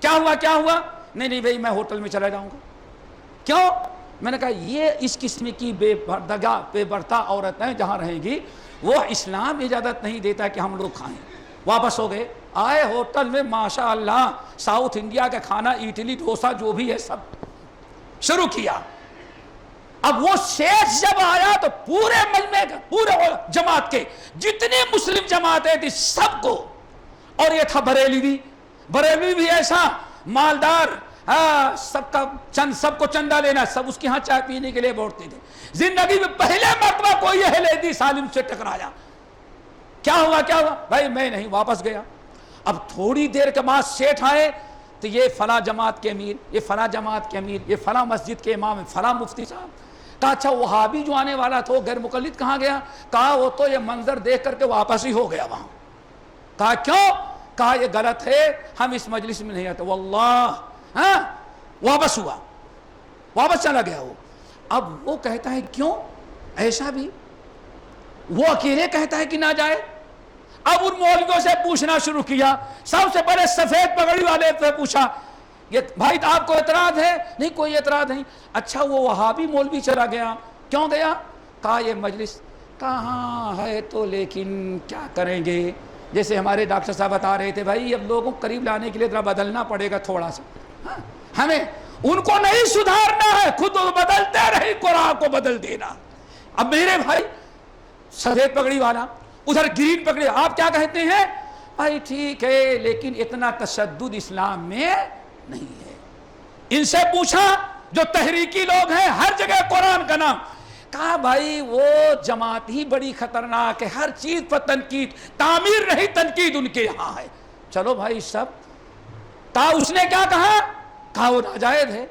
کیا ہوا؟ نہیں بھئی میں ہوٹل میں چلا جاؤں گا. کیوں؟ میں نے کہا یہ اس قسم کی بے برتا عورتیں جہاں رہیں گی وہ اسلام اجازت نہیں دیتا کہ ہم لوگ کھائیں. واپس ہو گئے. آئے ہوٹل میں ماشاءاللہ ساؤتھ انڈیا کا کھانا، اٹلی ڈوسا جو بھی ہے سب شروع کیا. اب وہ شیخ جب آیا تو پورے مجمع کے، پورے جماعت کے جتنے مسلم جماعتیں تھی سب کو، اور یہ تھا بریلوی بھی ایسا مالدار، سب کو چندہ لینا، سب اس کے ہاں چائے پینے کے لیے بیٹھتے تھے. زندگی میں پہلے مرتبہ کوئی اہل حدیث عالم سے ٹکرایا. کیا ہوا بھائی میں نہیں، واپس گیا. اب تھوڑی دیر کے بعد سیٹھ آئے تو یہ فلاں جماعت کے امیر، یہ فلاں جماعت کے امیر، یہ فلاں مسجد کے امام، فلاں مفتی صاحب. کہا اچھا وہابی جو آنے والا تھا وہ غیر مقلد کہاں گیا؟ کہا وہ تو یہ منظر دیکھ کر کے واپس ہی ہو گیا وہاں. کہا کیوں؟ کہا یہ غلط ہے، ہم اس مجلس میں نہیں آتے. واللہ واپس ہوا، واپس چلا گیا وہ. اب وہ کہتا ہے کیوں ایسا بھی؟ وہ اکیلے کہتا ہے کہ نہ جائے. اب ان مولویوں سے پوچھنا شروع کیا. سب سے بڑے سفید پگڑی والے سے پوچھا یہ بھائی آپ کو اعتراض ہے؟ نہیں کوئی اعتراض نہیں. اچھا وہ وہابی مولوی چلا گیا، کیوں گیا؟ کہا یہ مجلس. کہاں ہے تو لیکن کیا کریں گے؟ جیسے ہمارے ڈاکٹر صاحب بتا رہے تھے بھائی اب لوگوں کو قریب لانے کے لیے ذرا بدلنا پڑے گا تھوڑا سا. ہمیں ان کو نہیں سدھارنا ہے، خود بدلتے رہے، قرآن کو بدل دینا. اب میرے بھائی سفید پگڑی والا، ادھر گرین پگڑی، آپ کیا کہتے ہیں؟ بھائی ٹھیک ہے لیکن اتنا تشدد اسلام میں نہیں ہے. ان سے پوچھا جو تحریکی لوگ ہیں ہر جگہ قرآن کا نام. کہا بھائی وہ جماعت ہی بڑی خطرناک ہے، ہر چیز پر تنقید، تعمیر نہیں تنقید ان کے یہاں ہے. چلو بھائی سب. کہا اس نے کیا کہا؟ کہا وہ ناجائز ہے.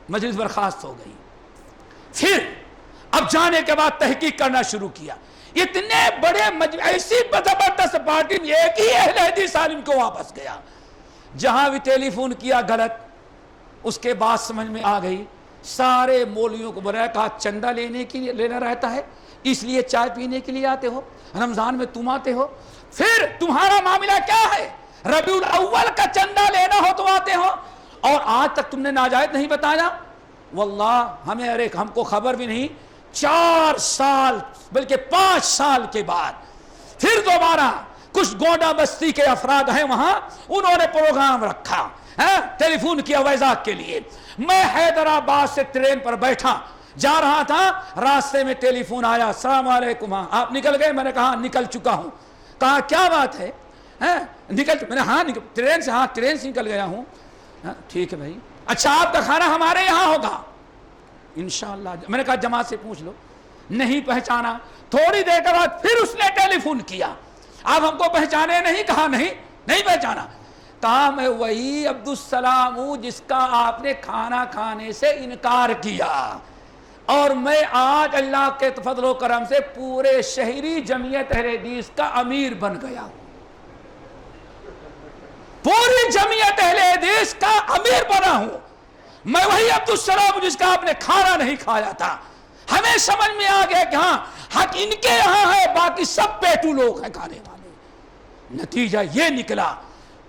مجلس برخاست ہو گئی. پھر اب جانے کے بعد تحقیق کرنا شروع کیا. اتنے بڑے ایسی زبردست پارٹی ایک ہی اہل حدیث عالم کو واپس گیا. جہاں بھی ٹیلی فون کیا غلط. اس کے بعد سمجھ میں آ گئی، سارے مولویوں کو بلایا، کہا چندہ لینے کے لیے لینا رہتا ہے اس لیے چائے پینے کے لیے آتے ہو، رمضان میں تم آتے ہو، پھر تمہارا معاملہ کیا ہے؟ ربیع الاول کا چندہ لینا ہو تو آتے ہو، اور آج تک تم نے ناجائز نہیں بتایا. واللہ ہم کو خبر بھی نہیں. 4 سال بلکہ 5 سال کے بعد پھر دوبارہ کچھ گونڈا بستی کے افراد ہیں وہاں، انہوں نے پروگرام رکھا، ٹیلی فون کیا ویزاگ کے لیے. میں حیدرآباد سے ٹرین پر بیٹھا جا رہا تھا، راستے میں ٹیلی فون آیا، السلام علیکم آپ نکل گئے؟ میں نے کہا نکل چکا ہوں. کہا کیا بات ہے؟ میں نے ہاں ٹرین سے نکل گیا ہوں. ٹھیک ہے بھائی. اچھا آپ کا کھانا ہمارے یہاں ہوگا انشاءاللہ. میں نے کہا جماعت سے پوچھ لو. نہیں پہچانا. تھوڑی دیر کے بعد پھر اس نے ٹیلی فون کیا, آپ ہم کو پہچانے نہیں؟ کہا نہیں پہچانا. کہا میں وہی عبدالسلام ہوں جس کا آپ نے کھانا کھانے سے انکار کیا, اور میں آج اللہ کے فضل و کرم سے پورے شہری جمعیت اہل حدیث کا امیر بن گیا ہوں. پوری جمعیت اہل حدیث کا امیر بنا ہوں. میں وہی عبدالسلام جس کا آپ نے کھانا نہیں کھایا تھا. ہمیں سمجھ میں آ گیا کہ ہاں حق ان کے یہاں ہے, باقی سب پیٹو لوگ ہیں کھانے والے. نتیجہ یہ نکلا,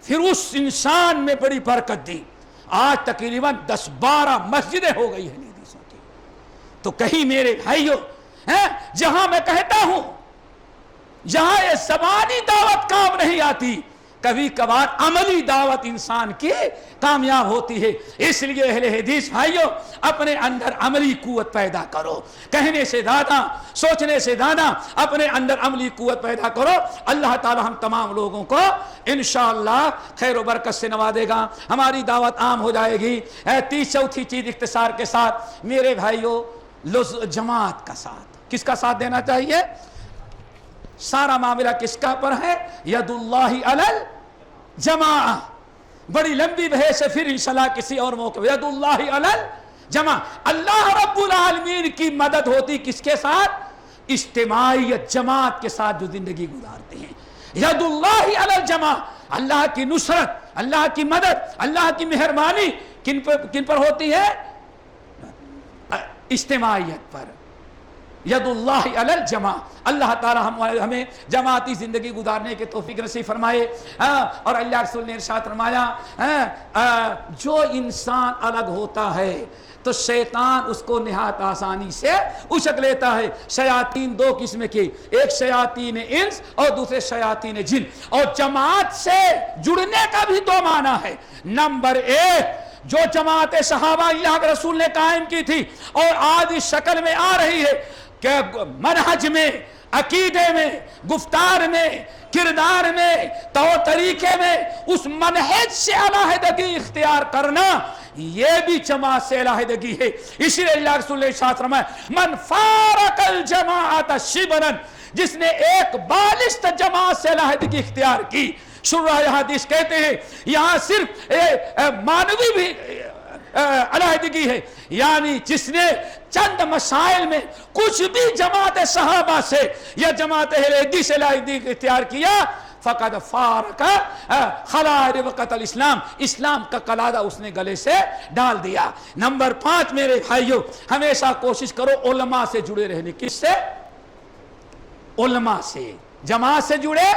پھر اس انسان میں بڑی برکت دی. آج تقریباً 10-12 مسجدیں ہو گئی ہیں حدیثوں کی. تو کہیں میرے بھائیوں, جہاں میں کہتا ہوں جہاں یہ زبانی دعوت کام نہیں آتی, کبھی کبھار عملی دعوت انسان کی کامیاب ہوتی ہے. اس لیے اہل حدیث بھائیوں اپنے اندر عملی قوت پیدا کرو. کہنے سے زیادہ, سوچنے سے زیادہ اپنے اندر عملی قوت پیدا کرو. اللہ تعالی ہم تمام لوگوں کو انشاءاللہ خیر و برکت سے نوازے گا. ہماری دعوت عام ہو جائے گی. چوتھی چیز اختصار کے ساتھ میرے بھائیوں, جماعت کا ساتھ. کس کا ساتھ دینا چاہیے؟ سارا معاملہ کس کا پر ہے؟ ید اللہ علی الجماعہ. بڑی لمبی بحث ہے, پھر انشاءاللہ کسی اور موقع. ید اللہ علی الجماعہ. اللہ رب العالمین کی مدد ہوتی کس کے ساتھ؟ اجتماعیت, جماعت کے ساتھ جو زندگی گزارتے ہیں. ید اللہ علی الجماعہ. اللہ کی نصرت, اللہ کی مدد, اللہ کی مہربانی کن پر ہوتی ہے؟ اجتماعیت پر. ید اللہ علی الجماعہ. اللہ تعالی ہمیں جماعتی زندگی گزارنے کے توفیق نصیب فرمائے. اور اللہ رسول نے ارشاد فرمایا, جو انسان الگ ہوتا ہے تو شیطان اس کو نہایت آسانی سے اچک لیتا ہے. شیاطین دو قسم کی, ایک شیاطین انس اور دوسرے شیاطین جن. اور جماعت سے جڑنے کا بھی دو معنی ہے. نمبر ایک, جو جماعت صحابہ اللہ کے رسول نے قائم کی تھی اور آج اس شکل میں آ رہی ہے کہ منہج میں, عقیدے میں, گفتار میں, کردار میں, طور طریقے میں اس منہج سے علیحدگی اختیار کرنا, یہ بھی جماعت سے علیحدگی ہے. اسی لیے اللہ رسول نے ارشاد فرمایا, من فارق الجماعت شبرا, جس نے ایک بالشت جماعت سے علیحدگی اختیار کی. شرح حدیث کہتے ہیں یہاں صرف مانوی بھی علیحدگی ہے, یعنی جس نے چند مسائل میں کچھ بھی جماعت صحابہ سے یا جماعت اہل حدیث سے علیحدگی اختیار کیا, فقد فارق خلائر وقت الاسلام, اسلام کا قلادہ اس نے گلے سے ڈال دیا. نمبر 5 میرے بھائیوں, ہمیشہ کوشش کرو علماء سے جڑے رہنے. کس سے؟ علماء سے. جماعت سے جڑے,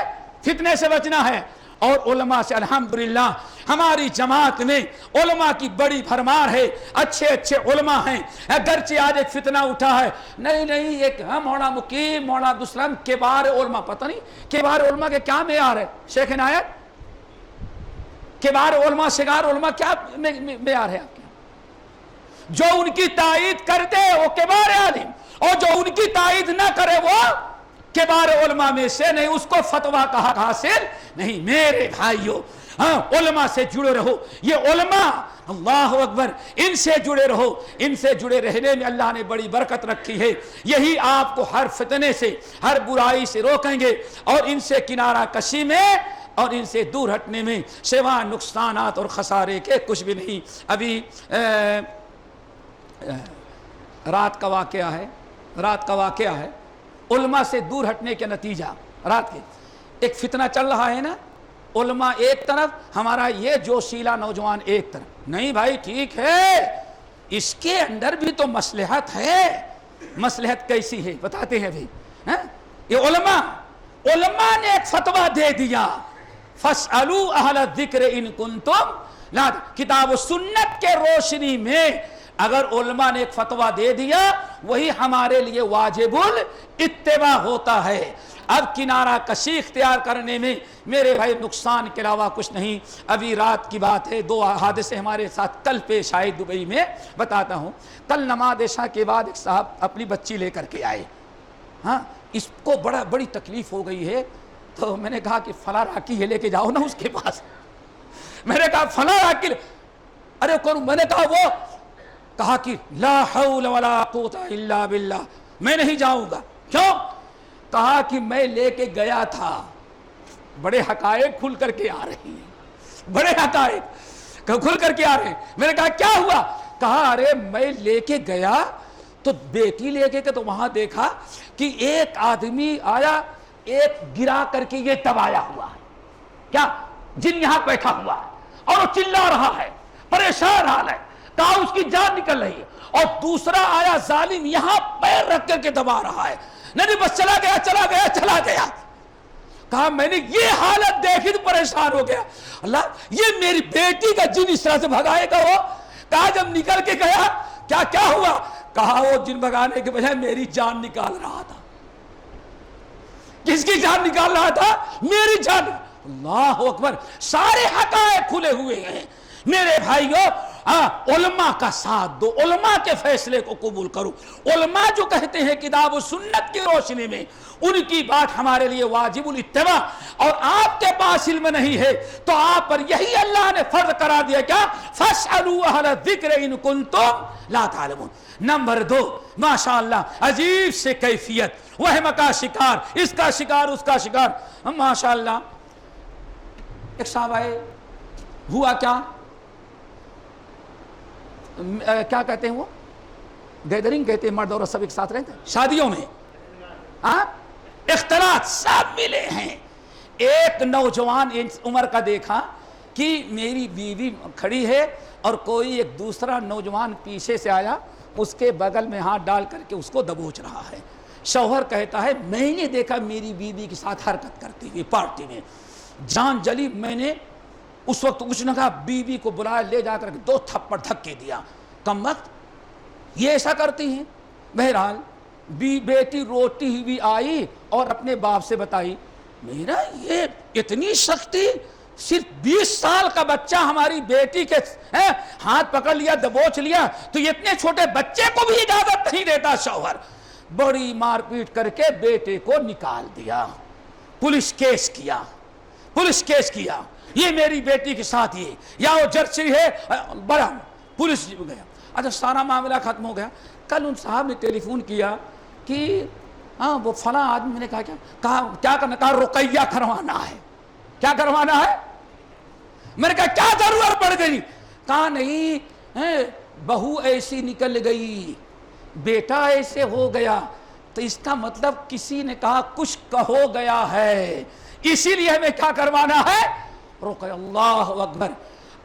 فتنے سے بچنا ہے, اور علماء سے. الحمدللہ ہماری جماعت میں علماء کی بڑی بھرمار ہے, اچھے اچھے علماء ہیں. اگرچہ آج ایک فتنہ اٹھا ہے, نہیں ایک مولانا مقیم, مولانا عبدالسلام کبار علماء, پتہ نہیں کبار علماء کے کیا معیار ہے شیخ عنایت؟ کبار علماء, صغار علماء کیا معیار ہے آپ کے؟ جو ان کی تائید کرتے وہ کبار عالم, اور جو ان کی تائید نہ کرے وہ کبار علماء میں سے نہیں, اس کو فتویٰ کا حق حاصل نہیں. میرے بھائیوں علماء سے جڑے رہو. یہ علماء, اللہ اکبر, ان سے جڑے رہو. ان سے جڑے رہنے میں اللہ نے بڑی برکت رکھی ہے. یہی آپ کو ہر فتنے سے, ہر برائی سے روکیں گے, اور ان سے کنارہ کشی میں اور ان سے دور ہٹنے میں سوائے نقصانات اور خسارے کے کچھ بھی نہیں. ابھی رات کا واقعہ ہے. علماء سے دور ہٹنے کے نتیجہ, رات کے ایک فتنہ چل رہا ہے نا, علماء ایک طرف, ہمارا یہ جوشیلا نوجوان ایک طرف. نہیں بھائی ٹھیک ہے, اس کے اندر بھی تو مصلحت ہے. مصلحت کیسی ہے بتاتے ہیں بھی. یہ علماء نے ایک فتویٰ دے دیا, فاسألوا اہل الذکر ان کنتم لا. کتاب و سنت کے روشنی میں اگر علماء نے ایک فتویٰ دے دیا, وہی ہمارے لیے واجب الاتباع ہوتا ہے. اب کنارہ کشی اختیار کرنے میں میرے بھائی نقصان کے علاوہ کچھ نہیں. ابھی رات کی بات ہے, 2 حادثے ہمارے ساتھ کل پیش آئے دبئی میں, بتاتا ہوں. کل نماز عشاء کے بعد ایک صاحب اپنی بچی لے کر کے آئے. ہاں, اس کو بڑی تکلیف ہو گئی ہے. تو میں نے کہا کہ فلاں راکی ہے, لے کے جاؤ نا اس کے پاس. میں نے کہا فلاں راکی, ارے کون؟ میں نے کہا وہ. کہا کہ لا حول ولا قوت الا باللہ, میں نہیں جاؤں گا. کیوں؟ کہا کہ میں لے کے گیا تھا. بڑے حقائق کھل کر کے آ رہی ہیں, بڑے حقائق کھل کر کے آ رہے ہیں. میں نے کہا کیا ہوا؟ کہا ارے میں لے کے گیا تو بیٹی لے کے تو وہاں دیکھا کہ ایک آدمی آیا, ایک گرا کر کے یہ دبایا ہوا ہے, کیا جن یہاں بیٹھا ہوا ہے اور وہ چلا رہا ہے, پریشان حال ہے, کہا اس کی جان نکل رہی ہے. اور دوسرا آیا ظالم یہاں پیر رکھ کر کے دبا رہا ہے. نہیں بس چلا گیا چلا گیا چلا گیا. کہا میں نے یہ حالت دیکھی تو پریشان ہو گیا, اللہ یہ میری بیٹی کا جن اس طرح سے بھگائے گا وہ. کہا جب نکل کے گیا کیا ہوا؟ کہا وہ جن بھگانے کے بجائے میری جان نکال رہا تھا. کس کی جان نکال رہا تھا؟ میری جان. اللہ اکبر. سارے حقائق کھلے ہوئے ہیں میرے بھائیوں. علماء کا ساتھ دو, علماء کے فیصلے کو قبول کرو. علماء جو کہتے ہیں کتاب و سنت کی روشنی میں, ان کی بات ہمارے لیے واجب الاتباع. اور آپ کے پاس علم نہیں ہے تو آپ پر یہی اللہ نے فرض کرا دیا, کیا؟ فاسألوا اہل الذکر ان کنتم لا تعلمون. نمبر 2, ماشاءاللہ عجیب سے کیفیت, وہم کا شکار, اس کا شکار اس کا شکار. ماشاءاللہ ایک صاحب آئے, ہوا کیا کہتے ہیں وہ گیدرنگ کہتے ہیں, مرد عورت سب ایک ساتھ رہتے ہیں شادیوں میں, اختلاط سب ملے ہیں. ایک نوجوان عمر کا دیکھا کہ میری بیوی کھڑی ہے اور کوئی ایک دوسرا نوجوان پیچھے سے آیا, اس کے بغل میں ہاتھ ڈال کر کے اس کو دبوچ رہا ہے. شوہر کہتا ہے میں نے دیکھا میری بیوی کے ساتھ حرکت کرتی ہوئی پارٹی میں, جان جلی. میں نے اس وقت کچھ نہ کہا, بیوی کو بلایا, لے جا کر 2 تھپڑ دھکے دیا. کم وقت یہ ایسا کرتی ہیں. بہرحال بیٹی روتی ہوئی آئی اور اپنے باپ سے بتائی, میرا یہ اتنی سختی, صرف 20 سال کا بچہ ہماری بیٹی کے ہاتھ پکڑ لیا, دبوچ لیا, تو یہ اتنے چھوٹے بچے کو بھی اجازت نہیں دیتا شوہر. بڑی مار پیٹ کر کے بیٹے کو نکال دیا, پولیس کیس کیا, پولیس کیس کیا. یہ میری بیٹی کے ساتھ یہ, یا وہ جرسی ہے, بڑا پولیس گیا. اچھا سارا معاملہ ختم ہو گیا. کل ان صاحب نے ٹیلی فون کیا کہ وہ فلاں آدمی. میں نے کہا کیا کرنا؟ کہا رقیہ کروانا ہے. کیا کروانا ہے؟ میں نے کہا کیا ضرورت پڑ گئی؟ کہا نہیں, بہو ایسی نکل گئی, بیٹا ایسے ہو گیا, تو اس کا مطلب کسی نے کہا کچھ ہو گیا ہے, اسی لیے ہمیں کیا کروانا ہے؟ رقیہ. اللہ اکبر.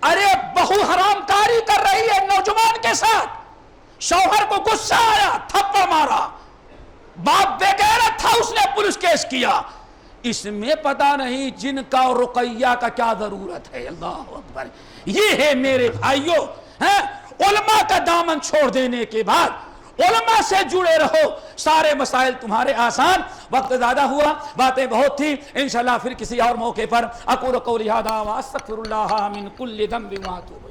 ارے بہو حرام کاری کر رہی ہے نوجوان کے ساتھ, شوہر کو غصہ آیا, تھپڑ مارا, باپ بے غیرت تھا, اس نے پولیس کیس کیا. اس میں پتہ نہیں جن کا اور رقیہ کا کیا ضرورت ہے. اللہ اکبر. یہ ہے میرے بھائیوں علماء کا دامن چھوڑ دینے کے بعد علماء سے جڑے رہو, سارے مسائل تمہارے آسان. وقت زیادہ ہوا, باتیں بہت تھی, انشاءاللہ پھر کسی اور موقع پر. اقول قولی ھذا واستغفر اللہ من کل ذنب واتوب.